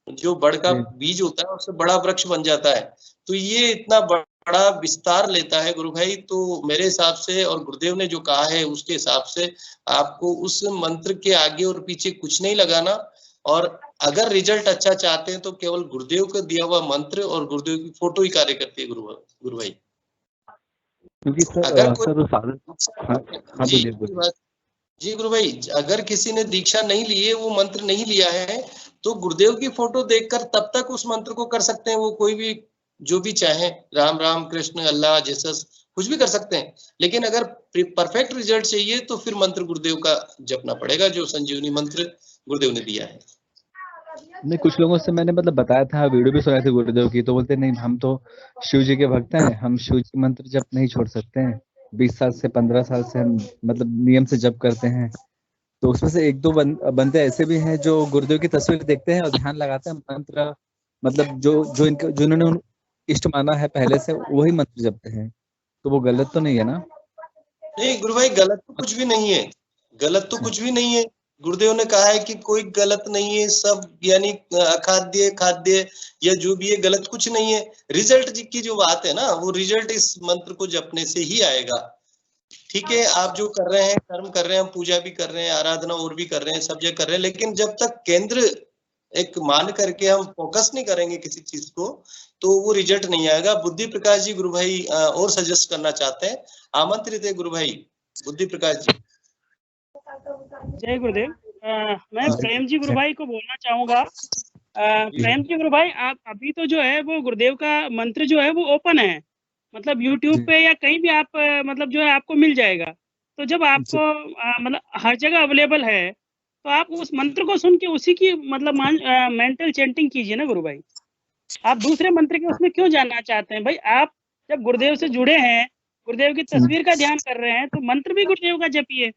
जो बड़ का बीज होता है उससे बड़ा वृक्ष बन जाता है, तो ये इतना बड़ा विस्तार लेता है गुरु भाई। तो मेरे हिसाब से और गुरुदेव ने जो कहा है उसके हिसाब से आपको उस मंत्र के आगे और पीछे कुछ नहीं लगाना, और अगर रिजल्ट अच्छा चाहते हैं तो केवल गुरुदेव का दिया हुआ मंत्र और गुरुदेव की फोटो ही कार्य करती है गुरु भाई। क्योंकि सर अगर सर साधक। हाँ बोलिए। जी गुरु भाई, अगर किसी ने दीक्षा नहीं ली है, वो मंत्र नहीं लिया है, तो गुरुदेव की फोटो देखकर तब तक उस मंत्र को कर सकते हैं। वो कोई भी जो भी चाहे, राम राम, कृष्ण, अल्लाह, जीसस, कुछ भी कर सकते हैं। लेकिन अगर परफेक्ट रिजल्ट चाहिए तो फिर मंत्र गुरुदेव का जपना पड़ेगा, जो संजीवनी मंत्र गुरुदेव ने दिया है। नहीं, कुछ लोगों से मैंने मतलब बताया था, वीडियो भी सुनाई थी गुरुदेव की, तो बोलते नहीं हम तो शिव जी के भक्त हैं, हम शिव जी मंत्र जप नहीं छोड़ सकते हैं। 20 साल से 15 साल से हम मतलब नियम से जप करते हैं। तो उसमें से एक दो बंदे ऐसे भी हैं जो गुरुदेव की तस्वीर देखते हैं और ध्यान लगाते हैं, मंत्र मतलब जो इनका जिन्होंने इष्ट माना है पहले से, वही मंत्र जपते हैं। तो वो गलत तो नहीं है ना? नहीं गुरु भाई, गलत तो कुछ भी नहीं है, गलत तो कुछ भी नहीं है। गुरुदेव ने कहा है कि कोई गलत नहीं है, सब यानी अखाद्य खाद्य या जो भी है, गलत कुछ नहीं है। रिजल्ट की जो बात है ना, वो रिजल्ट इस मंत्र को जपने से ही आएगा। ठीक है, आप जो कर रहे हैं, कर्म कर रहे हैं, पूजा भी कर रहे हैं, आराधना और भी कर रहे हैं, सब जगह कर रहे हैं, लेकिन जब तक केंद्र एक मान करके हम फोकस नहीं करेंगे किसी चीज को, तो वो रिजल्ट नहीं आएगा। बुद्धि प्रकाश जी गुरु भाई और सजेस्ट करना चाहते हैं, आमंत्रित है गुरु भाई बुद्धि प्रकाश जी। जय गुरुदेव। मैं प्रेम जी गुरु भाई को बोलना चाहूंगा। प्रेम जी गुरु भाई, आप अभी तो जो है वो गुरुदेव का मंत्र जो है वो ओपन है, मतलब यूट्यूब पे या कहीं भी आप मतलब जो है आपको मिल जाएगा। तो जब आपको मतलब हर जगह अवेलेबल है, तो आप उस मंत्र को सुन के उसी की मतलब मेंटल चैंटिंग कीजिए ना गुरु भाई। आप दूसरे मंत्र के उसमें क्यों जानना चाहते हैं भाई? आप जब गुरुदेव से जुड़े हैं, गुरुदेव की तस्वीर का ध्यान कर रहे हैं, तो मंत्र भी गुरुदेव का जपिए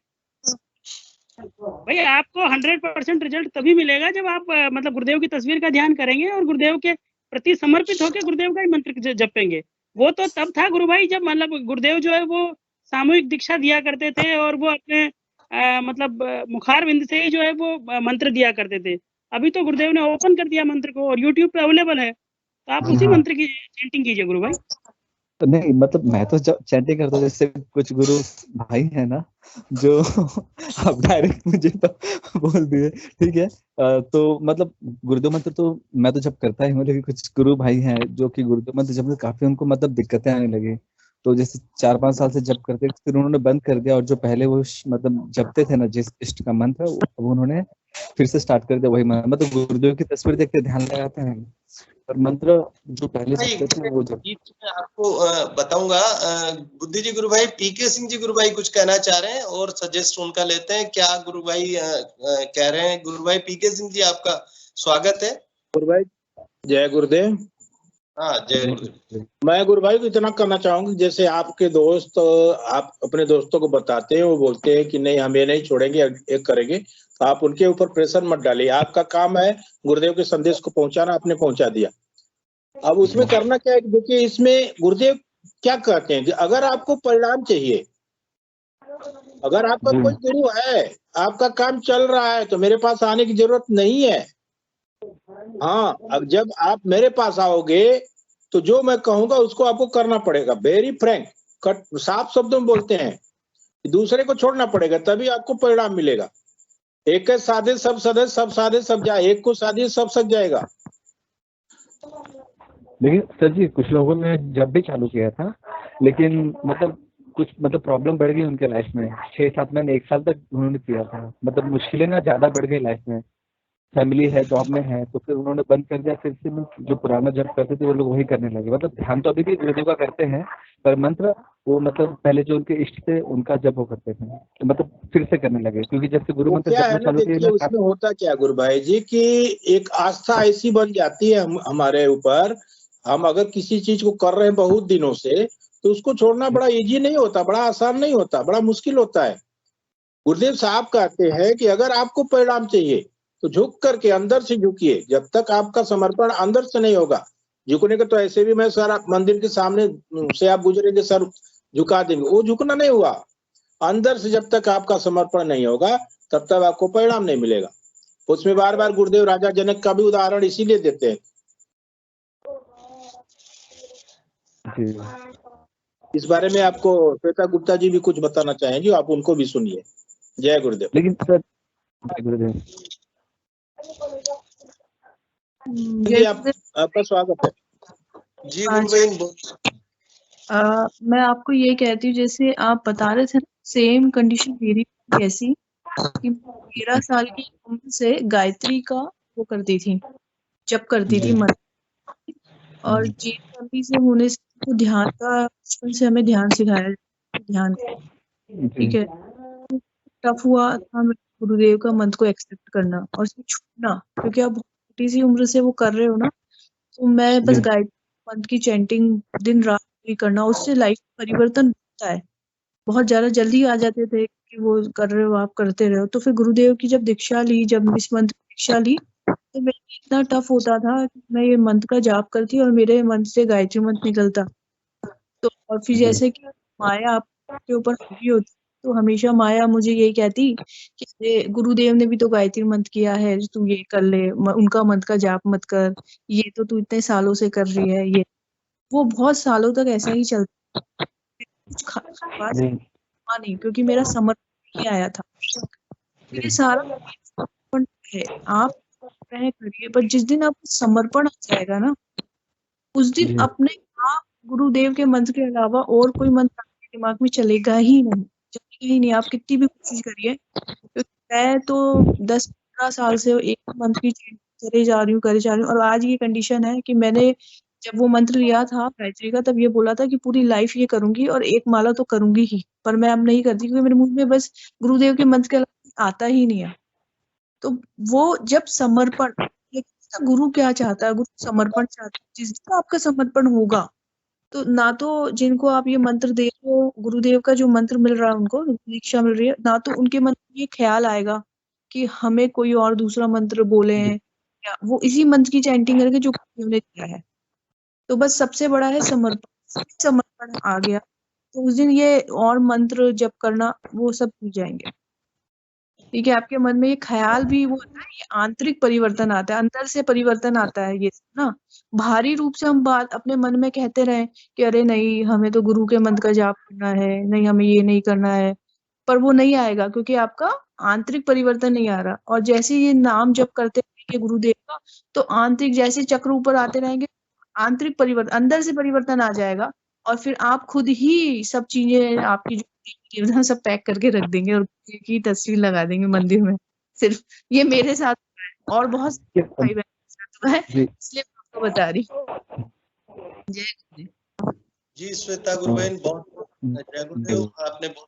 भाई। आपको 100% रिजल्ट तभी मिलेगा जब आप मतलब गुरुदेव की तस्वीर का ध्यान करेंगे और गुरुदेव के प्रति समर्पित होकर गुरुदेव का ही मंत्र जपेंगे। वो तो तब था गुरु भाई जब मतलब गुरुदेव जो है वो सामूहिक दीक्षा दिया करते थे और वो अपने मतलब मुखार बिंद से ही जो है वो मंत्र दिया करते थे। अभी तो गुरुदेव ने ओपन कर दिया मंत्र को और यूट्यूब पे अवेलेबल है, तो आप उसी मंत्र की चैंटिंग कीजिए गुरु भाई। तो नहीं मतलब मैं तो चैंटिंग करता हूँ, जैसे कुछ गुरु भाई है ना जो अब डायरेक्ट मुझे तो बोल दिए, ठीक है। तो मतलब गुरुदेव मंत्र तो मैं तो जब करता ही हूँ, लेकिन कुछ गुरु भाई हैं जो कि गुरुदेव मंत्र जब काफी उनको मतलब दिक्कतें आने लगी, तो जैसे 4-5 साल से जप करते फिर उन्होंने बंद कर दिया, और जो पहले वो मतलब जपते थे ना जिस इष्ट का मंत्र, वो उन्होंने फिर से स्टार्ट कर दिया वही मंत्र। मतलब गुरुदेव की तस्वीर देखते ध्यान लगाते हैं, और मंत्र जो पहले जपते थे वो जब मैं आपको बताऊंगा। बुद्धि जी गुरु भाई, पीके सिंह जी गुरु भाई कुछ कहना चाह रहे हैं और सजेस्ट उनका लेते हैं। क्या गुरु भाई कह रहे हैं? गुरु भाई पीके सिंह जी, आपका स्वागत है। गुरु भाई जय गुरुदेव। हाँ जय गुरुदेव। मैं गुरु भाई को इतना कहना चाहूंगा, जैसे आपके दोस्त आप अपने दोस्तों को बताते हैं, वो बोलते हैं कि नहीं हम ये नहीं छोड़ेंगे, एक करेंगे, तो आप उनके ऊपर प्रेशर मत डालिए। आपका काम है गुरुदेव के संदेश को पहुंचाना, आपने पहुंचा दिया। अब उसमें करना क्या है, देखिए इसमें गुरुदेव क्या कहते हैं कि अगर आपको परिणाम चाहिए, अगर आपका कोई गुरु है, आपका काम चल रहा है, तो मेरे पास आने की जरूरत नहीं है। हाँ, अब जब आप मेरे पास आओगे तो जो मैं कहूंगा उसको आपको करना पड़ेगा। वेरी फ्रैंक, कट साफ शब्दों में बोलते हैं, दूसरे को छोड़ना पड़ेगा, तभी आपको परिणाम मिलेगा। एक साधे सब सदे, सब साधे सब जाए, एक को साधे सब सज जाएगा। लेकिन सर जी कुछ लोगों ने जब भी चालू किया था, लेकिन मतलब कुछ मतलब प्रॉब्लम बढ़ गई उनके लाइफ में। 6-7 महीने 1 साल तक उन्होंने किया था, मतलब मुश्किलें ना ज्यादा बढ़ गई लाइफ में, फैमिली है, जॉब में है, तो फिर उन्होंने बंद कर दिया। फिर से जो पुराना जब करते थे वो लोग वही करने लगे। मतलब ध्यान तो अभी भी गुरुदेव का करते हैं, पर मंत्र वो मतलब पहले जो उनके इष्ट थे उनका जप वो करते थे, तो मतलब फिर से करने लगे, क्योंकि जब से गुरु मंत्र क्या है जपना ना, चालू देखिए किया उसमें होता क्या गुरु भाई जी कि एक आस्था ऐसी बन जाती है हमारे ऊपर। हम अगर किसी चीज को कर रहे हैं बहुत दिनों से, तो उसको छोड़ना बड़ा इजी नहीं होता, बड़ा आसान नहीं होता, बड़ा मुश्किल होता है। गुरुदेव साहब कहते हैं कि अगर आपको परिणाम चाहिए तो झुक करके अंदर से झुकिए। जब तक आपका समर्पण अंदर से नहीं होगा, झुकने का तो ऐसे भी मैं सर मंदिर के सामने से आप गुजरेंगे सर झुका देंगे, वो झुकना नहीं हुआ। अंदर से जब तक आपका समर्पण नहीं होगा तब तक आपको परिणाम नहीं मिलेगा। उसमें बार बार गुरुदेव राजा जनक का भी उदाहरण इसीलिए देते हैं। इस बारे में आपको श्वेता गुप्ता जी भी कुछ बताना चाहेंगे, आप उनको भी सुनिए। जय गुरुदेव। लेकिन सर जय गुरुदेव जी, आपका स्वागत है। जी गुरुदेव। मैं आपको ये कहती हूँ, जैसे आप बता रहे थे सेम कंडीशन मेरी कैसी, कि 13 साल की उम्र से गायत्री का वो करती थी, जप करती थी मन, और जीवन लंबी से होने से तो ध्यान का बचपन से हमें ध्यान सिखाया, ध्यान का, ठीक है। टफ हुआ था गुरुदेव का मंत्र को एक्सेप्ट करना और उसको छूटना, क्योंकि आप बहुत छोटी सी उम्र से वो कर रहे हो ना। तो मैं बस गायत्री मंत्र की चैंटिंग दिन रात भी करना, उससे लाइफ परिवर्तन होता है। बहुत ज्यादा जल्दी आ जाते थे कि वो कर रहे हो, आप करते रहो। तो फिर गुरुदेव की जब दीक्षा ली, जब इस मंत्र की दीक्षा ली, तो मेरे लिए इतना टफ होता था कि मैं ये मंत्र का जाप करती और मेरे मंत्र से गायत्री मंत्र निकलता। तो और फिर जैसे कि माया आपके ऊपर हावी होती, तो हमेशा माया मुझे यही कहती कि अरे गुरुदेव ने भी तो गायत्री मंत्र किया है, तू ये कर ले, उनका मंत्र का जाप मत कर, ये तो तू इतने सालों से कर रही है। ये वो बहुत सालों तक ऐसा ही चलता, कुछ खास नहीं, क्योंकि मेरा समर्पण नहीं आया था। ये सारा समर्पण है, आप करिए, पर जिस दिन आपको समर्पण आ जाएगा ना, उस दिन अपने आप गुरुदेव के मंत्र के अलावा और कोई मंत्र आपके दिमाग में चलेगा ही नहीं। आप कितनी भी कोशिश करिए, क्योंकि मैं तो 10-15 साल से एक मंत्र की करे जा रही हूँ और आज ये कंडीशन है कि मैंने जब वो मंत्र लिया था गायत्री का, तब ये बोला था कि पूरी लाइफ ये करूंगी और एक माला तो करूंगी ही, पर मैं अब नहीं करती क्योंकि मेरे मुंह में बस गुरुदेव के मंत्र के अलावा आता ही नहीं है। तो वो जब समर्पण, गुरु क्या चाहता है, गुरु समर्पण चाहता है। जिस दिन आपका समर्पण होगा, तो ना तो जिनको आप ये मंत्र दे रहे हो, गुरुदेव का जो मंत्र मिल रहा है उनको दीक्षा मिल रही है, ना तो उनके मन में ये ख्याल आएगा कि हमें कोई और दूसरा मंत्र बोले हैं, या वो इसी मंत्र की चैंटिंग करके जो गुरुदेव ने दिया है। तो बस सबसे बड़ा है समर्पण। समर्पण आ गया तो उस दिन ये और मंत्र जप करना वो सब भूल जाएंगे, ठीक है। आपके मन में ये ख्याल भी वो होता है, ये आंतरिक परिवर्तन आता है, अंदर से परिवर्तन आता है। ये ना बाहरी रूप से हम बात अपने मन में कहते रहे कि अरे नहीं हमें तो गुरु के मंत्र का जाप करना है, नहीं हमें ये नहीं करना है, पर वो नहीं आएगा क्योंकि आपका आंतरिक परिवर्तन नहीं आ रहा। और जैसे ये नाम जप करते रहेंगे गुरुदेव का, तो आंतरिक जैसे चक्र ऊपर आते रहेंगे, आंतरिक परिवर्तन, अंदर से परिवर्तन आ जाएगा, और फिर आप खुद ही सब चीजें आपकी जो सब पैक करके रख देंगे और की तस्वीर लगा देंगे मंदिर में। सिर्फ ये मेरे साथ हुआ है और बहुत भाई बहन के साथ हुआ है, इसलिए मैं आपको बता रही हूँ। जय गुरुदेव। जी श्वेता गुरु बहन, बहुत जय गुरुदेव, आपने बहुत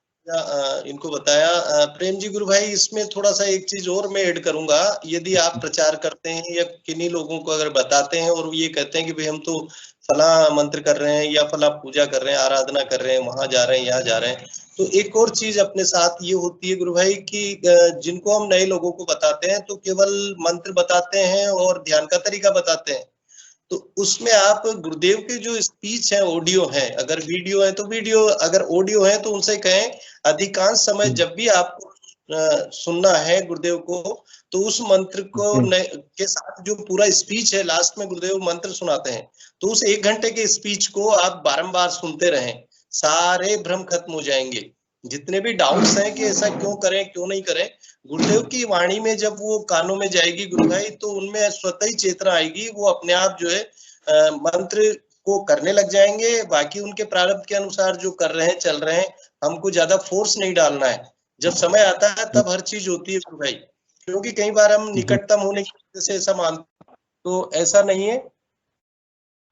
इनको बताया। प्रेम जी गुरु भाई, इसमें थोड़ा सा एक चीज और मैं ऐड करूंगा। यदि आप प्रचार करते हैं या किन्हीं लोगों को अगर बताते हैं और ये कहते हैं कि भाई हम तो फला मंत्र कर रहे हैं या फला पूजा कर रहे हैं, आराधना कर रहे हैं, वहां जा रहे हैं, यहाँ जा रहे हैं, तो एक और चीज अपने साथ ये होती है गुरु भाई कि जिनको हम नए लोगों को बताते हैं तो केवल मंत्र बताते हैं और ध्यान का तरीका बताते हैं। तो उसमें आप गुरुदेव के जो स्पीच है, ऑडियो है, अगर वीडियो है तो वीडियो, अगर ऑडियो है तो उनसे कहें अधिकांश समय जब भी आपको सुनना है गुरुदेव को, तो उस मंत्र को के साथ जो पूरा स्पीच है, लास्ट में गुरुदेव मंत्र सुनाते हैं, तो उस 1 घंटे के स्पीच को आप बारंबार सुनते रहें, सारे भ्रम खत्म हो जाएंगे। जितने भी डाउट्स हैं कि ऐसा क्यों करें क्यों नहीं करें, गुरुदेव की वाणी में जब वो कानों में जाएगी गुरु भाई, तो उनमें स्वतः ही चेतना आएगी, वो अपने आप जो है मंत्र को करने लग जाएंगे। बाकी उनके प्रारब्ध के अनुसार जो कर रहे हैं, चल रहे हैं, हमको ज्यादा फोर्स नहीं डालना है। जब समय आता है तब हर चीज होती है गुरु भाई, क्योंकि कई बार हम निकटतम होने की वजह से ऐसा मानते, तो ऐसा नहीं है।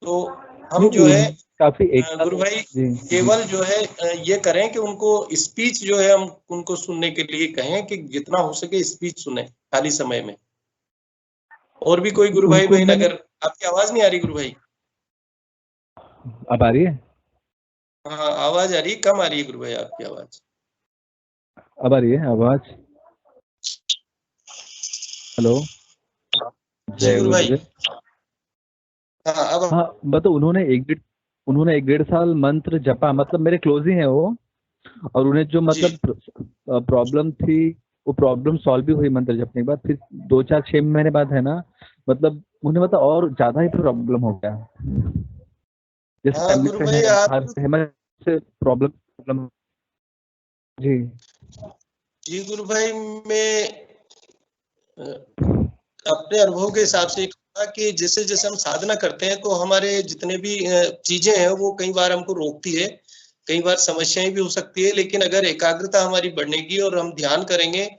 तो हम जो है काफी गुरु भाई केवल जो है ये करें कि उनको स्पीच जो है हम उनको सुनने के लिए कहें कि जितना हो सके स्पीच सुने खाली समय में। और भी कोई गुरु भाई बहन, अगर आपकी आवाज नहीं आ रही गुरु भाई? अब आ रही है? हाँ आवाज आ रही, कम आ रही है गुरु भाई आपकी आवाज। अब आ रही है आवाज? हेलो जी गुरु भाई। हाँ अब मतलब उन्होंने 1-1.5 साल मंत्र जपा, मतलब मेरे क्लोज ही है वो, और उन्हें जो मतलब प्रॉब्लम थी वो प्रॉब्लम सॉल्व भी हुई मंत्र जपने के बाद। फिर 2-4-6 महीने बाद है ना, मतलब उन्हें मतलब और ज्यादा ही प्रॉब्लम हो गया, जैसे प्रॉब्लम। जी गुरु भाई, मैं अपने अनुभव के हिसाब से कि जैसे जैसे हम साधना करते हैं तो हमारे जितने भी चीजें हैं वो कई बार हमको रोकती है, कई बार समस्याएं भी हो सकती है, लेकिन अगर एकाग्रता हमारी बढ़ेगी और हम ध्यान करेंगे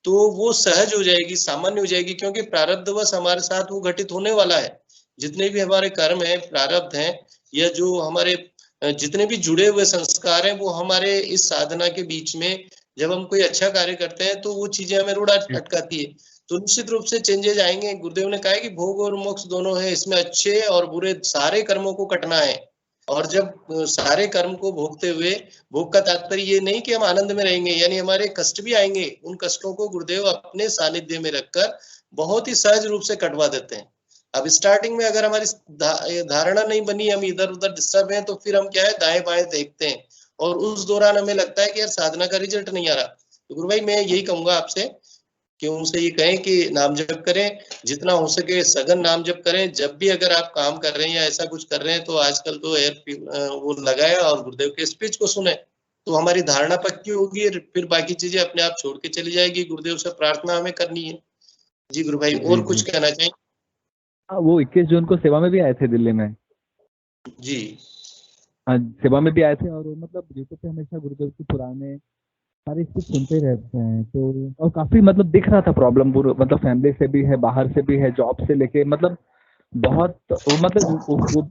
तो वो सहज हो जाएगी, सामान्य हो जाएगी, क्योंकि प्रारब्धवश हमारे साथ वो घटित होने वाला है। जितने भी हमारे कर्म हैं, प्रारब्ध हैं, या जो हमारे जितने भी जुड़े हुए संस्कार हैं, वो हमारे इस साधना के बीच में जब हम कोई अच्छा कार्य करते हैं तो वो चीजें हमें रोड़ा अटकाती है। तो निश्चित रूप से चेंजेज आएंगे। गुरुदेव ने कहा है कि भोग और मोक्ष दोनों है, इसमें अच्छे और बुरे सारे कर्मों को कटना है। और जब सारे कर्म को भोगते हुए, भोग का तात्पर्य ये नहीं कि हम आनंद में रहेंगे, यानी हमारे कष्ट भी आएंगे, उन कष्टों को गुरुदेव अपने सानिध्य में रखकर बहुत ही सहज रूप से कटवा देते हैं। अब स्टार्टिंग में अगर हमारी धारणा नहीं बनी, हम इधर उधर डिस्टर्ब हैं, तो फिर हम क्या है, दाएं बाएं देखते हैं, और उस दौरान हमें लगता है कि यार साधना का रिजल्ट नहीं आ रहा। तो गुरु भाई मैं यही कहूंगा आपसे कि उनसे ये कहें कि नाम जप करें, जितना हो सके सघन नाम जप करें। जब भी अगर आप काम कर रहे हैं या ऐसा कुछ कर रहे हैं, तो आजकल तो वो लगाया और गुरुदेव के स्पीच को सुने, तो हमारी धारणा पक्की होगी, फिर बाकी चीजें अपने आप छोड़ के चली जाएगी। गुरुदेव से प्रार्थना हमें करनी है। जी गुरु भाई, और कुछ कहना चाहिए? वो 21 जून को सेवा में भी आए थे दिल्ली में। जी हाँ, सेवा में भी आए थे, और मतलब यूट्यूब पे हमेशा गुरुदेव के पुराने सारे स्पीच सुनते रहते हैं। तो और काफी मतलब दिख रहा था प्रॉब्लम, मतलब फैमिली से भी है, बाहर से भी है, जॉब से लेके, मतलब बहुत मतलब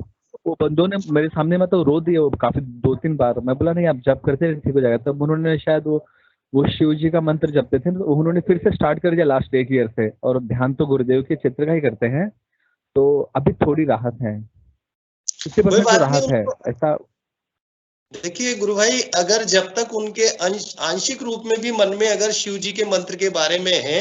वो बंदों ने मेरे सामने मतलब रो दिए वो काफी 2-3 बार। मैं बोला नहीं, आप जब करते ठीक हो जाएगा। तब उन्होंने शायद वो शिव जी का मंत्र जपते थे, तो उन्होंने फिर से स्टार्ट कर दिया लास्ट 1 ईयर से, और ध्यान तो गुरुदेव के चित्र का ही करते हैं। तो अभी थोड़ी राहत है, 50% तो राहत है ऐसा। देखिए गुरु भाई, अगर जब तक उनके आंशिक रूप में भी मन में अगर शिव जी के मंत्र के बारे में है,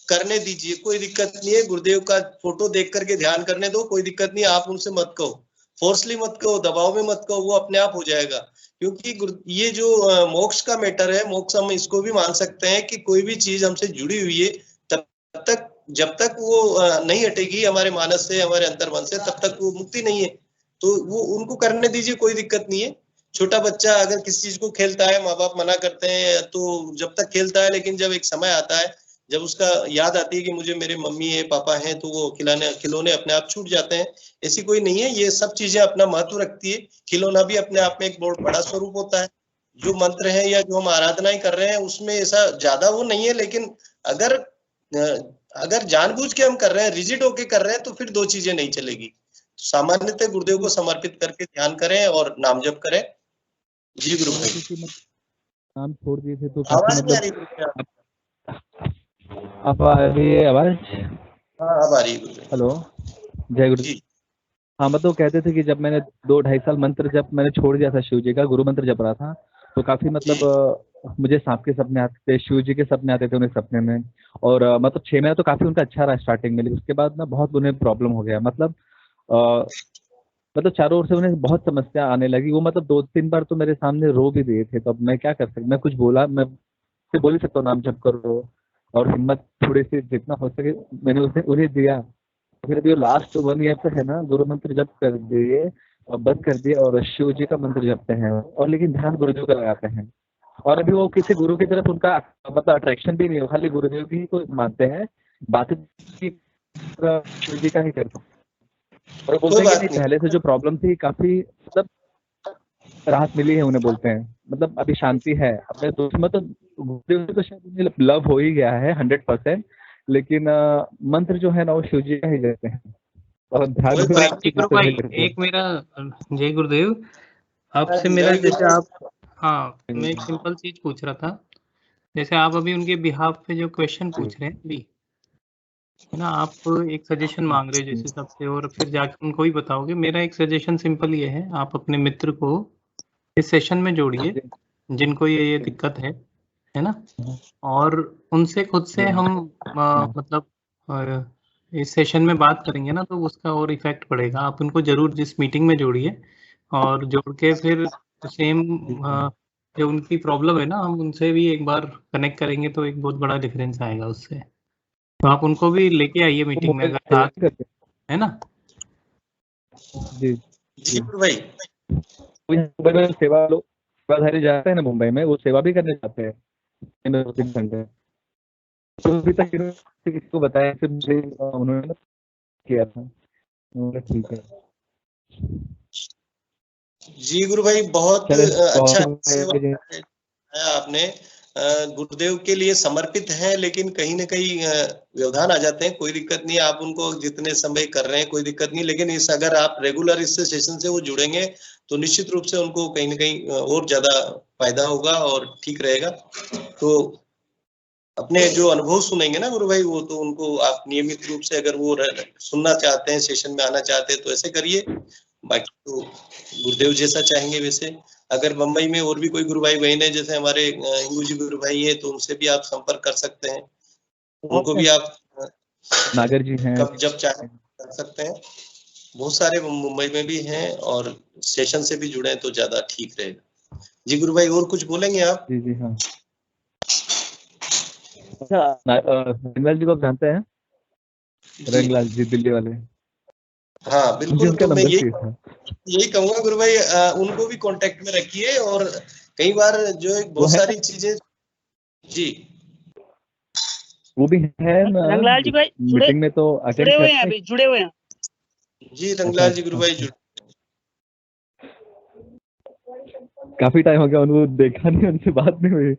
करने दीजिए, कोई दिक्कत नहीं है। गुरुदेव का फोटो देख करके ध्यान करने दो, कोई दिक्कत नहीं। आप उनसे मत कहो, फोर्सली मत कहो, दबाव में मत कहो, वो अपने आप हो जाएगा। क्योंकि ये जो मोक्ष का मैटर है, मोक्ष हम इसको भी मान सकते हैं कि कोई भी चीज हमसे जुड़ी हुई है, तब तक जब तक वो नहीं हटेगी हमारे मानस से, हमारे अंतर्मन से, तब तक वो मुक्ति नहीं है। तो वो उनको करने दीजिए, कोई दिक्कत नहीं है। छोटा बच्चा अगर किसी चीज को खेलता है, माँ बाप मना करते हैं, तो जब तक खेलता है, लेकिन जब एक समय आता है जब उसका याद आती है कि मुझे मेरे मम्मी है, पापा हैं, तो वो खिलौने अपने आप छूट जाते हैं। ऐसी कोई नहीं है, ये सब चीजें अपना महत्व रखती है। खिलौना भी अपने आप में एक बहुत बड़ा स्वरूप होता है। जो मंत्र है या जो हम आराधनाएं कर रहे हैं, उसमें ऐसा ज्यादा वो नहीं है, लेकिन अगर जानबूझ के हम कर रहे हैं, रिजिड होके कर रहे हैं, तो फिर दो चीजें नहीं चलेगी। सामान्यतः गुरुदेव को समर्पित करके ध्यान करें और नाम जप करें। जी गुरु भाई, नाम छोड़ दिए थे तो आवाज नहीं आ रही? अब आ रही है आवाज? हाँ अब आ रही है। हेलो, जय गुरु जी। हाँ, मतलब कहते थे कि जब मैंने 2-2.5 साल मंत्र जब मैंने छोड़ दिया था, शिव जी का गुरु मंत्र जप रहा था, तो काफी मतलब मुझे सांप के सपने आते थे, शिव जी के सपने आते थे उन्हें सपने में। और मतलब 6 महीने तो काफी उनका अच्छा रहा स्टार्टिंग में, लेकिन उसके बाद ना बहुत उन्हें प्रॉब्लम हो गया। मतलब चारों ओर से उन्हें बहुत समस्या आने लगी। वो मतलब 2-3 बार तो मेरे सामने रो भी दिए थे। तो अब मैं क्या कर सकता, मैं कुछ बोला, मैं सिर्फ बोल ही सकता हूँ नाम जप करो, और हिम्मत थोड़ी सी जितना हो सके मैंने उन्हें दिया। फिर अभी लास्ट 1 ईयर से है ना, गुरु मंत्र जप कर दिए और बंद कर दिए, और शिव जी का मंत्र जपते हैं, और लेकिन ध्यान गुरुदेव का लगाते हैं। और अभी वो किसी गुरु की तरफ उनका मतलब अट्रैक्शन भी नहीं है, खाली गुरुदेव की को मानते हैं, बातें शिव जी का ही करते हैं। और बोलते हैं कि पहले से जो प्रॉब्लम थी काफी मतलब राहत मिली है उन्हें, बोलते हैं मतलब अभी शांति है। अपने दोस्त में तो गुरुदेव तो शायद उन्हें लव हो ही गया है 100%, लेकिन मंत्र जो है ना वो शिव जी का ही देते हैं। और ध्यान एक मेरा जय गुरुदेव आपसे मेरा जैसे आप, हाँ मैं एक सिंपल चीज पूछ रहा था, जैसे आप अभी उनके बिहाफ पे जो क्वेश्चन पूछ रहे हैं अभी है ना, आप एक सजेशन मांग रहे हो जैसे सबसे, और फिर जाके उनको ही बताओगे। मेरा एक सजेशन सिंपल ये है, आप अपने मित्र को इस सेशन में जोड़िए जिनको ये दिक्कत है ना, और उनसे खुद से हम मतलब इस सेशन में बात करेंगे ना, तो उसका और इफेक्ट पड़ेगा। आप उनको जरूर जिस मीटिंग में जोड़िए, और जोड़ के फिर सेम जो उनकी प्रॉब्लम है ना, हम उनसे भी एक बार कनेक्ट करेंगे, तो एक बहुत बड़ा डिफरेंस आएगा उससे। तो आप उनको भी लेके आइए मीटिंग में, अगर साथ है ना। जी जी भाई, मुंबई में सेवाधारी जाते हैं ना, मुंबई में वो सेवा भी करने जाते हैं 2-3 घंटे। तो अभी तक किसी को बताया, फिर मुझे उन्होंने किया था, ठीक है। जी गुरु भाई, बहुत अच्छा सेवा है आपने। गुरुदेव के लिए समर्पित हैं, लेकिन कहीं ना कहीं व्यवधान आ जाते हैं। कोई दिक्कत नहीं, आप उनको जितने समय कर रहे हैं कोई दिक्कत नहीं, लेकिन इस अगर आप रेगुलर इस सेशन से वो जुड़ेंगे तो निश्चित रूप से उनको कहीं ना कहीं और ज्यादा फायदा होगा और ठीक रहेगा। तो अपने जो अनुभव सुनेंगे ना गुरु भाई, वो तो उनको आप नियमित रूप से अगर वो सुनना चाहते हैं, सेशन में आना चाहते हैं तो ऐसे करिए। बाकी तो गुरुदेव जैसा चाहेंगे वैसे। अगर बम्बई में और भी कोई गुरु भाई बहन है, जैसे हमारे हिंगू जी गुरु भाई है, तो उनसे भी आप संपर्क कर सकते हैं। उनको भी आप नागर जी हैं, कब जब चाहे कर सकते हैं। बहुत सारे मुंबई में भी हैं और सेशन से भी जुड़े हैं तो ज्यादा ठीक रहेगा। जी गुरु भाई और कुछ बोलेंगे आप? जी जी हाँ। अच्छा, रंगलाल जी को आप जानते हैं? रंगलाल जी दिल्ली वाले। हाँ बिल्कुल, तो मैं यही कहूंगा गुरु भाई, उनको भी कांटेक्ट में रखिए। और कई बार जो बहुत सारी चीजें, जी वो भी है रंगलाल जी भाई मीटिंग में तो जुड़े हुए हैं, अभी जुड़े हुए हैं। जी रंगलाल जी गुरु भाई जुड़े। काफी टाइम हो गया, उनको देखा नहीं, उनसे बात नहीं हुई।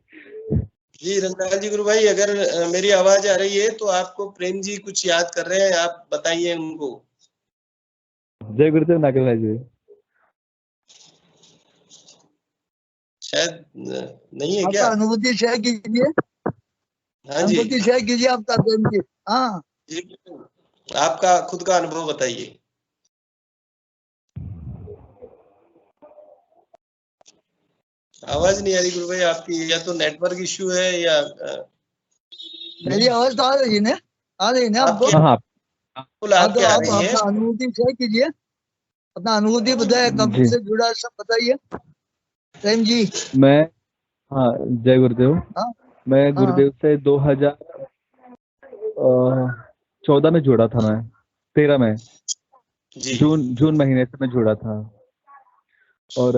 जी रंगलाल जी गुरु भाई, अगर मेरी आवाज आ रही है तो आपको प्रेम जी कुछ याद कर रहे हैं, आप बताइए उनको। जय गुरुदेव नागर भाई जी। शायद नहीं है क्या? अनुभूति शेयर कीजिए। हाँ जी, अनुभूति शेयर कीजिए आपका प्रेम जी। हाँ जी, आपका खुद का अनुभव बताइए। आवाज नहीं आ रही गुरु भाई आपकी, या तो नेटवर्क इश्यू है या मेरी आवाज तो आ रही है ना? आ रही है ना आपको? हाँ, तो आप अपना अनुभूति शेयर कीजिए, अपना अनुभूति बताइए, कंपनी से जुड़ा सब बताइए प्रेम जी। मैं हाँ जय गुरुदेव। मैं गुरुदेव से 2014 में जुड़ा था। मैं 13 में जून महीने से मैं जुड़ा था। और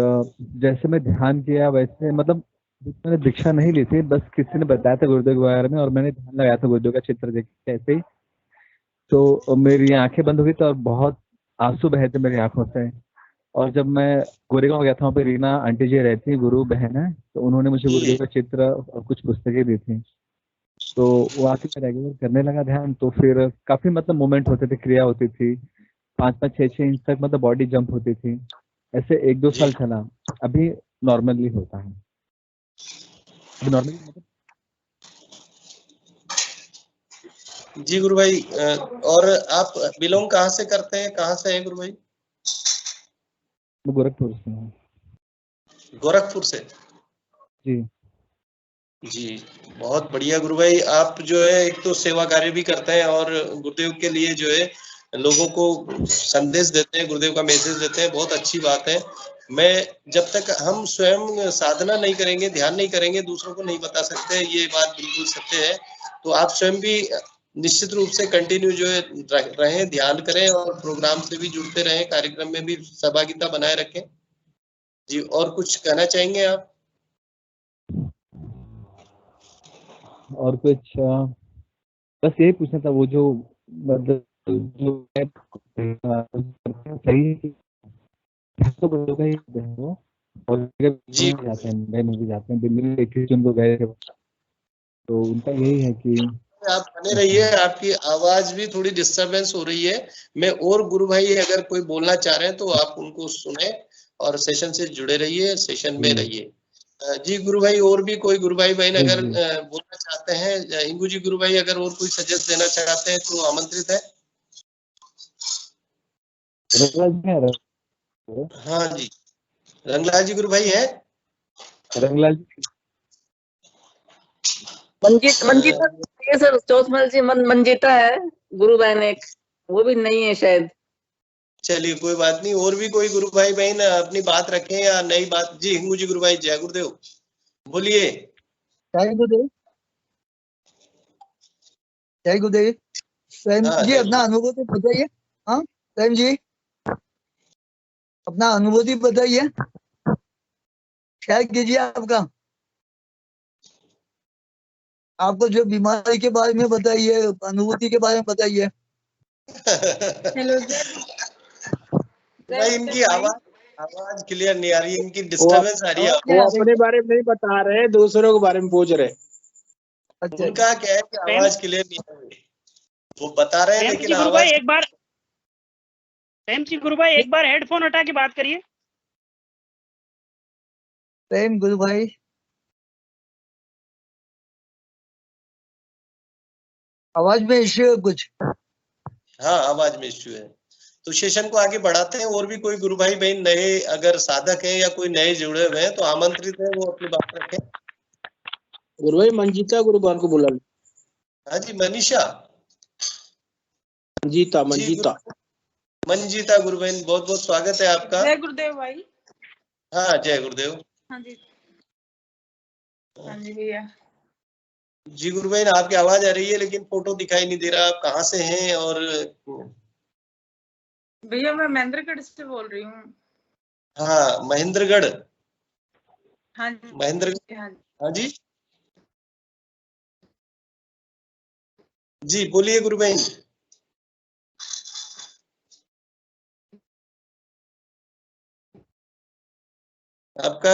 जैसे मैं ध्यान किया वैसे, मतलब मैंने दीक्षा नहीं ली थी, बस किसी ने बताया था गुरुदेव के बारे में और मैंने ध्यान लगाया था गुरुदेव का चित्र देख के ऐसे ही। तो मेरी आंखें बंद हो गई थी और बहुत आंसू बहे थे मेरी आंखों से। और जब मैं गोरेगांव गया था, वहाँ पे रीना आंटी जी रहती है, गुरु बहन है, तो उन्होंने मुझे गुरुदेव का चित्र और कुछ पुस्तकें दी थी। तो वो आके मैं रेगुलर करने लगा ध्यान। तो फिर काफी मतलब मूवमेंट होते थे, क्रिया होती थी, 5-5, 6-6 इंच तक मतलब बॉडी जंप होती थी। ऐसे 1-2 साल चला। अभी नॉर्मली होता है। नॉर्मली मतलब जी गुरु भाई। और आप बिलोंग कहाँ से करते हैं, कहाँ से हैं गुरु भाई? गोरखपुर से हूँ। गोरखपुर से? जी जी, बहुत बढ़िया गुरु भाई। आप जो है एक तो सेवा कार्य भी करते हैं और गुरुदेव के लिए जो है लोगों को संदेश देते हैं, गुरुदेव का मैसेज देते हैं, बहुत अच्छी बात है। मैं जब तक हम स्वयं साधना नहीं करेंगे, ध्यान नहीं करेंगे, दूसरों को नहीं बता सकते, ये बात बिल्कुल सत्य है। तो आप स्वयं भी निश्चित रूप से कंटिन्यू जो है रहें, ध्यान करें और प्रोग्राम से भी जुड़ते रहें, कार्यक्रम में भी सहभागिता बनाए रखें। जी और कुछ कहना चाहेंगे आप? और कुछ बस यही पूछना था, वो जो मतलब जो सही तो बोलोगा ही वो, और जी जाते हैं मुंबई में भी जाते हैं, दिल्ली में 21 जून को गए थे, तो उनका यही है कि आप बने रहिए। आपकी आवाज भी थोड़ी डिस्टरबेंस हो रही है। मैं और गुरु भाई अगर कोई बोलना चाह रहे हैं तो आप उनको सुने और सेशन से जुड़े रहिए, सेशन में रहिए। जी गुरु भाई, और भी कोई गुरु भाई बहन अगर बोलना चाहते हैं, इंगू जी गुरु भाई अगर और कोई सजेस्ट देना चाहते हैं तो आमंत्रित है। हाँ जी, रंगलाल जी गुरु भाई है? रंगलाल जी मंजीता ये सर, चौथमल जी मंजीता है गुरु बहन एक, वो भी नहीं है शायद। चलिए कोई बात नहीं, और भी कोई गुरु भाई बहन अपनी बात रखें या नई बात? जी हिंगू जी गुरु भाई, जय गुरुदेव, बोलिए। जय गुरुदेव, जय गुरुदेव। प्रेम जी अपना अनुभूति बताइए। हाँ प्रेम जी अपना अनुभूति बताइए, शेयर कीजिए आपका, आपको जो बीमारी के बारे में बताइए, अनुभूति के बारे में बताइए। हेलो भाई, इनकी आवाज आवाज क्लियर नहीं आ रही, इनकी डिस्टरबेंस आ रही है। वो अपने बारे में नहीं बता रहे, दूसरों के बारे में पूछ रहे। अच्छा उनका क्या है कि आवाज क्लियर नहीं आ रही, वो बता रहे हैं लेकिन गुरु भाई आवाज। एक बार, प्रेम जी गुरु भाई एक बार हेडफोन हटा के बात करिए। प्रेम गुरु भाई, आवाज में इश्यू है कुछ? हाँ, आवाज में इश्यू है। तो सेशन को आगे बढ़ाते हैं। और भी कोई गुरु भाई बहन नए अगर साधक हैं या कोई नए जुड़े हुए हैं तो आमंत्रित है, वो अपनी बात रखें। गुरु भाई मंजीता गुरु भाई को बुला लो। हाँ जी, मनीषा, मंजीता मंजीता गुरु बहन, बहुत बहुत स्वागत है आपका। जय गुरुदेव भाई। हाँ, जय गुरुदेव। हाँ जी, हाँ जी भैया। जी गुरु बहन, आपकी आवाज आ रही है लेकिन फोटो दिखाई नहीं दे रहा। आप कहाँ से हैं? और भैया मैं महेंद्रगढ़ से बोल रही हूँ। हाँ, महेंद्रगढ़। हाँ जी, महेंद्रगढ़। हाँ जी। हाँ जी, जी बोलिए गुरु बहन। आपका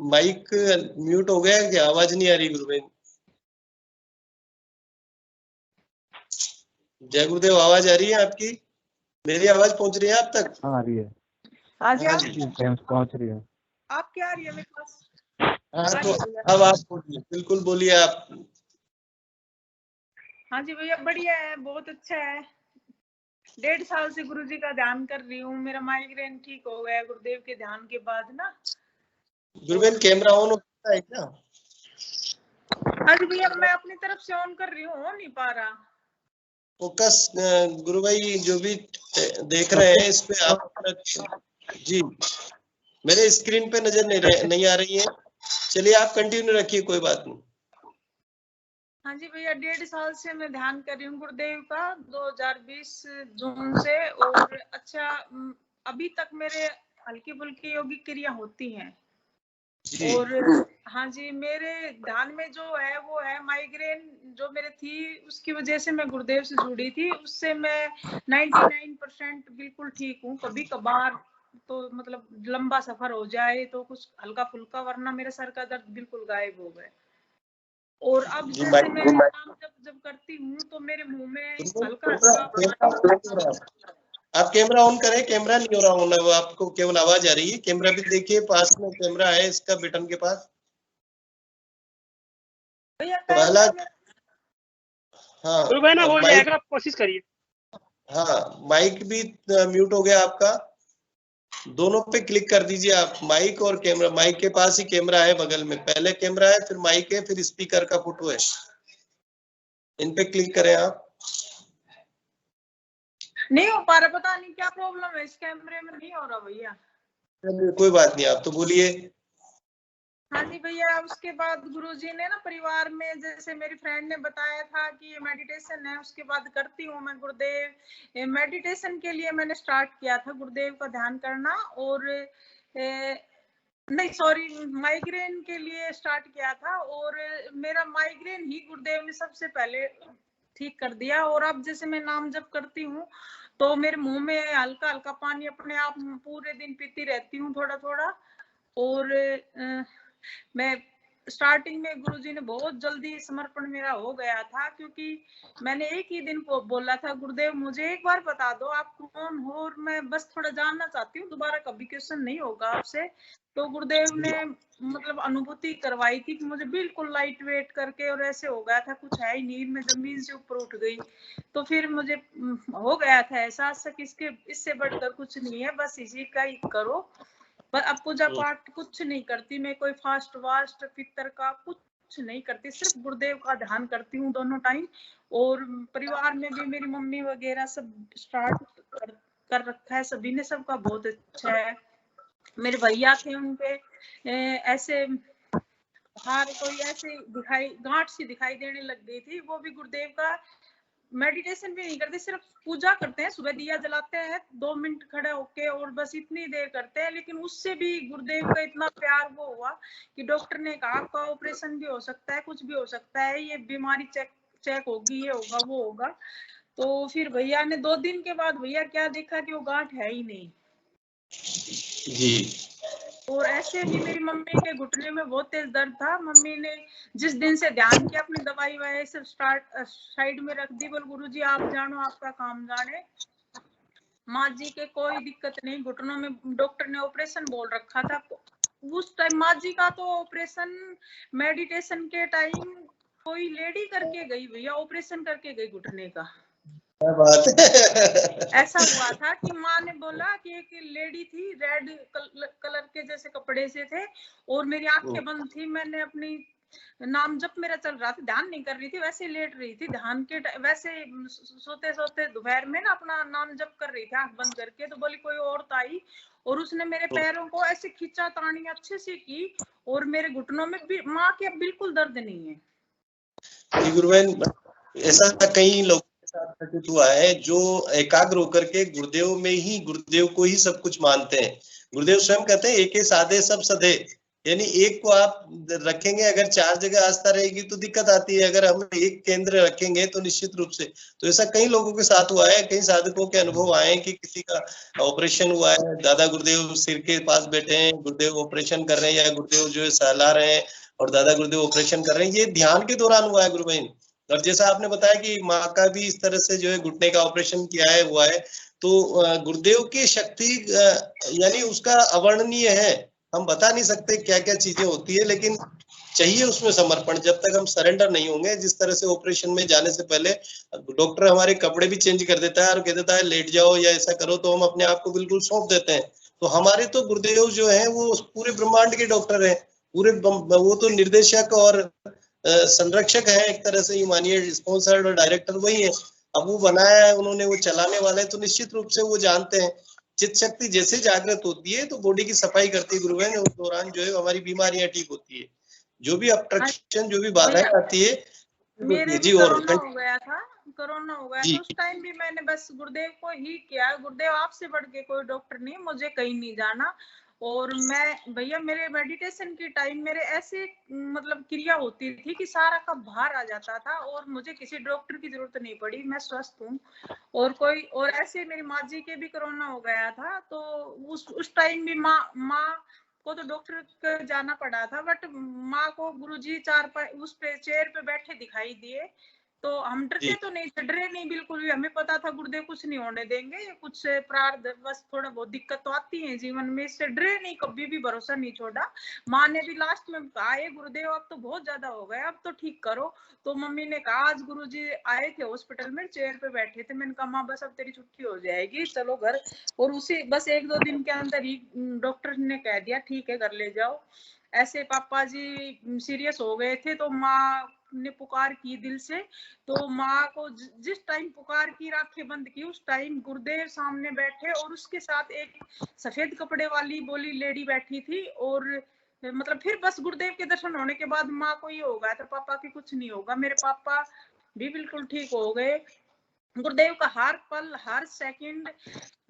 माइक म्यूट हो गया क्या? आवाज नहीं आ रही गुरु बहन। जय गुरुदेव, आवाज आ रही है आपकी? मेरी आवाज पहुंच रही है आप तक? हाँ आ रही है। हाँ जी, हाँ आप जी, पहुंच रही है। आप क्या आ रही है मेरे पास? हाँ तो अब आप बोलिए, बिल्कुल बोलिए आप। हाँ जी भैया, बढ़िया है, बहुत अच्छा है। 1.5 साल से गुरुजी का ध्यान कर रही हूँ। मेरा माइग्रेन ठीक हो गया गुरुदेव के ध्यान के बाद ना। गुरुबेन कैमरा ऑन होता है क्या? हाँ जी भैया, मैं अपनी तरफ से ऑन कर रही हूँ, हो नहीं पा रहा। फोकस गुरु भाई जो भी देख रहे हैं इस पे आप अपना, जी मेरे स्क्रीन पे नजर नहीं आ रही है। चलिए आप कंटिन्यू रखिए, कोई बात नहीं। हाँ जी भैया, 1.5 साल से मैं ध्यान कर रही हूँ गुरुदेव का, 2020 जून से। और अच्छा, अभी तक मेरे हल्की फुल्की योगिक क्रिया होती हैं। और हाँ जी, मेरे ध्यान में जो है वो है माइग्रेन जो मेरे थी, उसकी वजह से मैं गुरुदेव से जुड़ी थी। उससे मैं 99% बिल्कुल ठीक हूँ। कभी कभार तो मतलब लंबा सफर हो जाए तो कुछ हल्का फुल्का, वरना मेरे सर का दर्द बिल्कुल गायब हो गए। और अब जैसे मैं काम जब करती हूँ तो मेरे मुंह में हल्का आप कैमरा ऑन करें, कैमरा नहीं हो रहा होना, वो आपको केवल आवाज आ रही है। कैमरा भी देखिए, पास में कैमरा है इसका बटन के पास। पहला, हाँ गुरु भाई ना हो जाएगा, आप कोशिश करिए। हाँ, माइक भी म्यूट हो गया आपका। दोनों पे क्लिक कर दीजिए आप, माइक और कैमरा। माइक के पास ही कैमरा है बगल में, पहले कैमरा है, फिर माइक है, फिर स्पीकर का फोटो है। इन पे क्लिक करें आप। नहीं हो पा रहा, पता नहीं क्या प्रॉब्लम है, इस कैमरे में नहीं हो रहा भैया। कोई बात नहीं, आप तो बोलिए। हाँ जी भैया, उसके बाद गुरुजी ने ना परिवार में, जैसे मेरी फ्रेंड ने बताया था कि ये मेडिटेशन है, उसके बाद करती हूँ मैं गुरुदेव। मेडिटेशन के लिए मैंने स्टार्ट किया था गुरुदेव का ध्यान करना, और नहीं सॉरी, माइग्रेन के लिए स्टार्ट किया था। और मेरा माइग्रेन ही गुरुदेव ने सबसे पहले ठीक कर दिया। और अब जैसे मैं नाम जप करती हूँ तो मेरे मुंह में हल्का हल्का पानी अपने आप पूरे दिन पीती रहती हूँ, थोड़ा थोड़ा। और मैं स्टार्टिंग में गुरुजी ने बहुत जल्दी समर्पण मेरा हो गया था, क्योंकि मैंने एक ही दिन को बोला था, गुरुदेव मुझे एक बार बता दो आप कौन हो, और मैं बस थोड़ा जानना चाहती हूँ, दोबारा कभी क्वेश्चन नहीं होगा आपसे। तो गुरुदेव ने मतलब अनुभूति करवाई थी कि मुझे बिल्कुल लाइट वेट करके, और ऐसे हो गया था कुछ है ही नहीं, मैं जमीन से ऊपर उठ गई। तो फिर मुझे हो गया था एहसास कि इससे बढ़कर कुछ नहीं है, बस इसी का ही करो। पर अब पूजा पाठ कुछ नहीं करती मैं, कोई फास्ट वास्ट पितर का कुछ नहीं करती, सिर्फ गुरुदेव का ध्यान करती हूँ दोनों टाइम। और परिवार में भी मेरी मम्मी वगैरह सब स्टार्ट कर रखा है, सभी ने, सबका बहुत अच्छा है। मेरे भैया थे, उनपे ऐसे हार कोई ऐसे दिखाई, गांठ सी दिखाई देने लग गई थी। वो भी गुरुदेव का मेडिटेशन भी नहीं करते, सिर्फ पूजा करते हैं, सुबह दिया जलाते हैं 2 मिनट खड़े होके, और बस इतनी देर करते हैं। लेकिन उससे भी गुरुदेव का इतना प्यार वो हुआ कि डॉक्टर ने कहा आपका ऑपरेशन भी हो सकता है, कुछ भी हो सकता है, ये बीमारी चेक होगी, ये होगा वो होगा। तो फिर भैया ने 2 दिन के बाद भैया क्या देखा कि वो गांठ है ही नहीं। जी। और ऐसे ही मेरी मम्मी के घुटने में बहुत तेज दर्द था। मम्मी ने जिस दिन से ध्यान किया अपनी दवाई वाई सब साइड में रख दी। बोल गुरुजी आप जानो, आपका काम जाने। माँ जी के कोई दिक्कत नहीं, घुटनों में डॉक्टर ने ऑपरेशन बोल रखा था उस टाइम। माँ जी का तो ऑपरेशन मेडिटेशन के टाइम कोई लेडी करके गई, भैया ऑपरेशन करके गई घुटने का। क्या बात है। ऐसा हुआ था कि माँ ने बोला कि एक लेडी थी, रेड कलर के जैसे कपड़े से थे और मेरी आंखें बंद थी। मैंने अपनी नाम जब मेरा चल रहा था, ध्यान नहीं कर रही थी, वैसे लेट रही थी ध्यान के वैसे सोते सोते दोपहर में ना अपना नाम जप कर रही थी आंख बंद करके। तो बोली कोई औरत आई और उसने मेरे पैरों को ऐसे खींचा, तानी अच्छे से की और मेरे घुटनों में भी माँ के अब बिल्कुल दर्द नहीं है। गुरुबहन, ऐसा कई लोगों के साथ घटित हुआ है जो एकाग्र होकर के गुरुदेव में ही, गुरुदेव को ही सब कुछ मानते हैं। गुरुदेव स्वयं कहते हैं एके साधे सब सधे, यानी एक को आप रखेंगे, अगर चार जगह आस्था रहेगी तो दिक्कत आती है, अगर हम एक केंद्र रखेंगे तो निश्चित रूप से। तो ऐसा कई लोगों के साथ हुआ है, कई साधकों के अनुभव आए कि किसी का ऑपरेशन हुआ है, दादा गुरुदेव सिर के पास बैठे हैं, गुरुदेव ऑपरेशन कर रहे हैं, या गुरुदेव जो है सहला रहे हैं और दादा गुरुदेव ऑपरेशन कर रहे हैं। ये ध्यान के दौरान हुआ है गुरु बहन। और जैसा आपने बताया कि माँ का भी इस तरह से जो है घुटने का ऑपरेशन किया है, हुआ है, तो गुरुदेव की शक्ति यानी उसका अवर्णनीय है। हम बता नहीं सकते क्या क्या चीजें होती है, लेकिन चाहिए उसमें समर्पण। जब तक हम सरेंडर नहीं होंगे, जिस तरह से ऑपरेशन में जाने से पहले डॉक्टर हमारे कपड़े भी चेंज कर देता है और कह देता है लेट जाओ या ऐसा करो, तो हम अपने आप को बिल्कुल सौंप देते हैं। तो हमारे तो गुरुदेव जो है वो पूरे ब्रह्मांड के डॉक्टर हैं, पूरे वो तो निर्देशक और संरक्षक है एक तरह से, मानिए स्पॉन्सर्ड और डायरेक्टर वही है। अब वो बनाया है उन्होंने, वो चलाने वाले हैं, तो निश्चित रूप से वो जानते हैं। चित्त शक्ति जैसे जागृत होती है तो बॉडी की सफाई करती है गुरुबहन, उस दौरान जो है हमारी बीमारियां ठीक होती है, जो भी ऑब्स्ट्रक्शन, जो भी बाधाएं आती है। मेरे जी, भी और कोरोना हो गया था, कोरोना हो गया तो उस टाइम भी मैंने बस गुरुदेव को ही किया। गुरुदेव आपसे बढ़ के कोई डॉक्टर नहीं, मुझे कहीं नहीं जाना। और मैं भैया मेरे मेडिटेशन के टाइम मेरे ऐसे मतलब क्रिया होती थी कि सारा का बाहर आ जाता था और मुझे किसी डॉक्टर की जरूरत नहीं पड़ी, मैं स्वस्थ हूँ। और ऐसे मेरी माँ जी के भी कोरोना हो गया था, तो उस टाइम भी माँ को तो डॉक्टर के जाना पड़ा था, बट माँ को गुरुजी उस पे चेयर पे बैठे दिखाई दिए। तो हम डरते तो नहीं, डरे नहीं बिल्कुल भी, हमें पता था गुरुदेव कुछ नहीं होने देंगे, कुछ प्रार्थ बस थोड़ा बहुत दिक्कत तो आती है जीवन में, इससे डरे नहीं, कभी भी भरोसा नहीं छोड़ा। माँ ने भी लास्ट में कहा ये गुरुदेव अब तो बहुत ज्यादा हो गया, अब तो ठीक करो। तो मम्मी ने कहा आज गुरुजी आए थे हॉस्पिटल में, चेयर पे बैठे थे, मैंने कहा माँ बस अब तेरी छुट्टी हो जाएगी, चलो घर। और उसी बस 1-2 दिन के अंदर ही डॉक्टर ने कह दिया ठीक है घर ले जाओ। ऐसे पापा जी सीरियस हो गए थे, तो माँ ने पुकार की दिल से। तो माँ को जिस टाइम पुकार की, राखें बंद की, उस टाइम गुरुदेव सामने बैठे और उसके साथ एक सफेद कपड़े वाली बोली लेडी बैठी थी। और मतलब फिर बस गुरुदेव के दर्शन होने के बाद माँ को ये हो गया था पापा की कुछ नहीं होगा। मेरे पापा भी बिल्कुल ठीक हो गए। गुरुदेव का हर पल हर सेकंड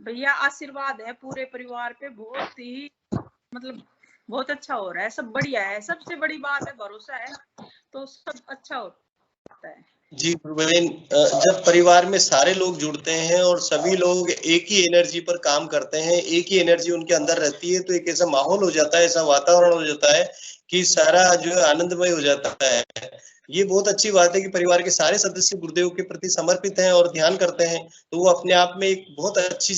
भैया आशीर्वाद है पूरे परिवार पे, बहुत ही मतलब बहुत अच्छा हो रहा है, सब बढ़िया है। सबसे बड़ी बात है भरोसा है तो सब अच्छा होता है। जी बहन, जब परिवार में सारे लोग जुड़ते हैं और सभी लोग एक ही एनर्जी पर काम करते हैं, एक ही एनर्जी उनके अंदर रहती है, तो एक ऐसा माहौल हो जाता है, ऐसा वातावरण हो जाता है कि सारा जो है आनंदमय हो जाता है। ये बहुत अच्छी बात है कि परिवार के सारे सदस्य गुरुदेव के प्रति समर्पित हैं और ध्यान करते हैं, तो वो अपने आप में एक बहुत अच्छी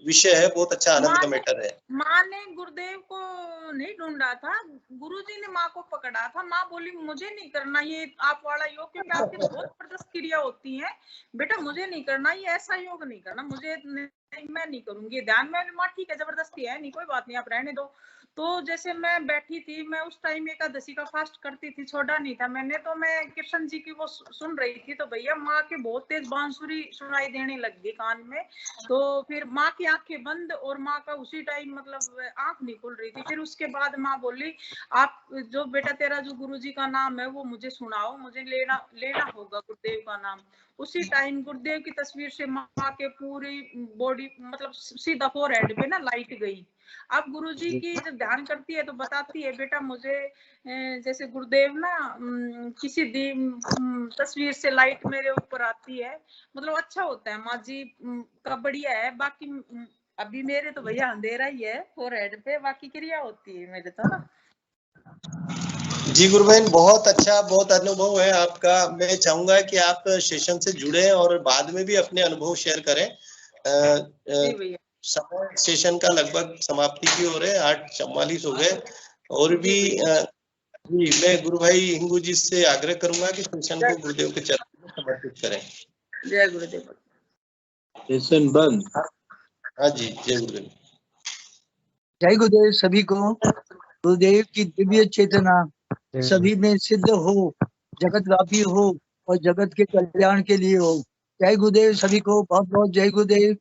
विषय है, बहुत अच्छा आनंद का मैटर है। माँ ने गुरुदेव को नहीं ढूंढा था, गुरुजी ने माँ को पकड़ा था। माँ बोली मुझे नहीं करना ये आप वाला योग, क्योंकि आपकी बहुत जबरदस्त क्रिया होती है बेटा, मुझे नहीं करना ये ऐसा योग, नहीं करना मुझे, मैं नहीं करूंगी ध्यान में। माँ ठीक है जबरदस्ती है नहीं, कोई बात नहीं आप रहने दो। तो जैसे मैं बैठी थी, मैं उस टाइम एकादशी का फास्ट करती थी, छोड़ा नहीं था मैंने, तो मैं कृष्ण जी की वो सुन रही थी, तो भैया माँ के बहुत तेज बांसुरी सुनाई देने लग गई कान में। तो फिर माँ की आंखें बंद और माँ का उसी टाइम मतलब आंख नहीं खुल रही थी। फिर उसके बाद माँ बोली आप जो बेटा तेरा जो गुरुजी का नाम है वो मुझे सुनाओ, मुझे लेना होगा गुरुदेव का नाम। उसी टाइम गुरुदेव की तस्वीर से माँ के पूरी बॉडी मतलब सीधा फोरहेड पे ना लाइट गई। अब गुरुजी की जब ध्यान करती है तो बताती है बेटा मुझे जैसे गुरुदेव ना किसी तस्वीर से लाइट मेरे ऊपर आती है, मतलब अच्छा होता है। माँ जी का बढ़िया है। बाकी अभी मेरे तो भैया अंधेरा ही है फोरहेड पे, बाकी क्रिया होती है मेरे तो ना। जी गुरु बहन, बहुत अच्छा, बहुत अनुभव है आपका। मैं चाहूंगा कि आप सेशन से जुड़े और बाद में भी अपने अनुभव शेयर करें। समय सेशन का लगभग समाप्ति की ओर है, 8:44 हो गए। और भी जी मैं गुरु भाई हिंगू जी से आग्रह करूंगा कि सेशन को गुरुदेव के चरणों में समर्पित करें। जय गुरुदेव। सेशन बंद। हाँ जी, जय गुरुदेव। जय गुरुदेव सभी को। गुरुदेव की दिव्य चेतना सभी में सिद्ध हो, जगत व्यापी हो और जगत के कल्याण के लिए हो। जय गुरुदेव सभी को, बहुत बहुत जय गुरुदेव।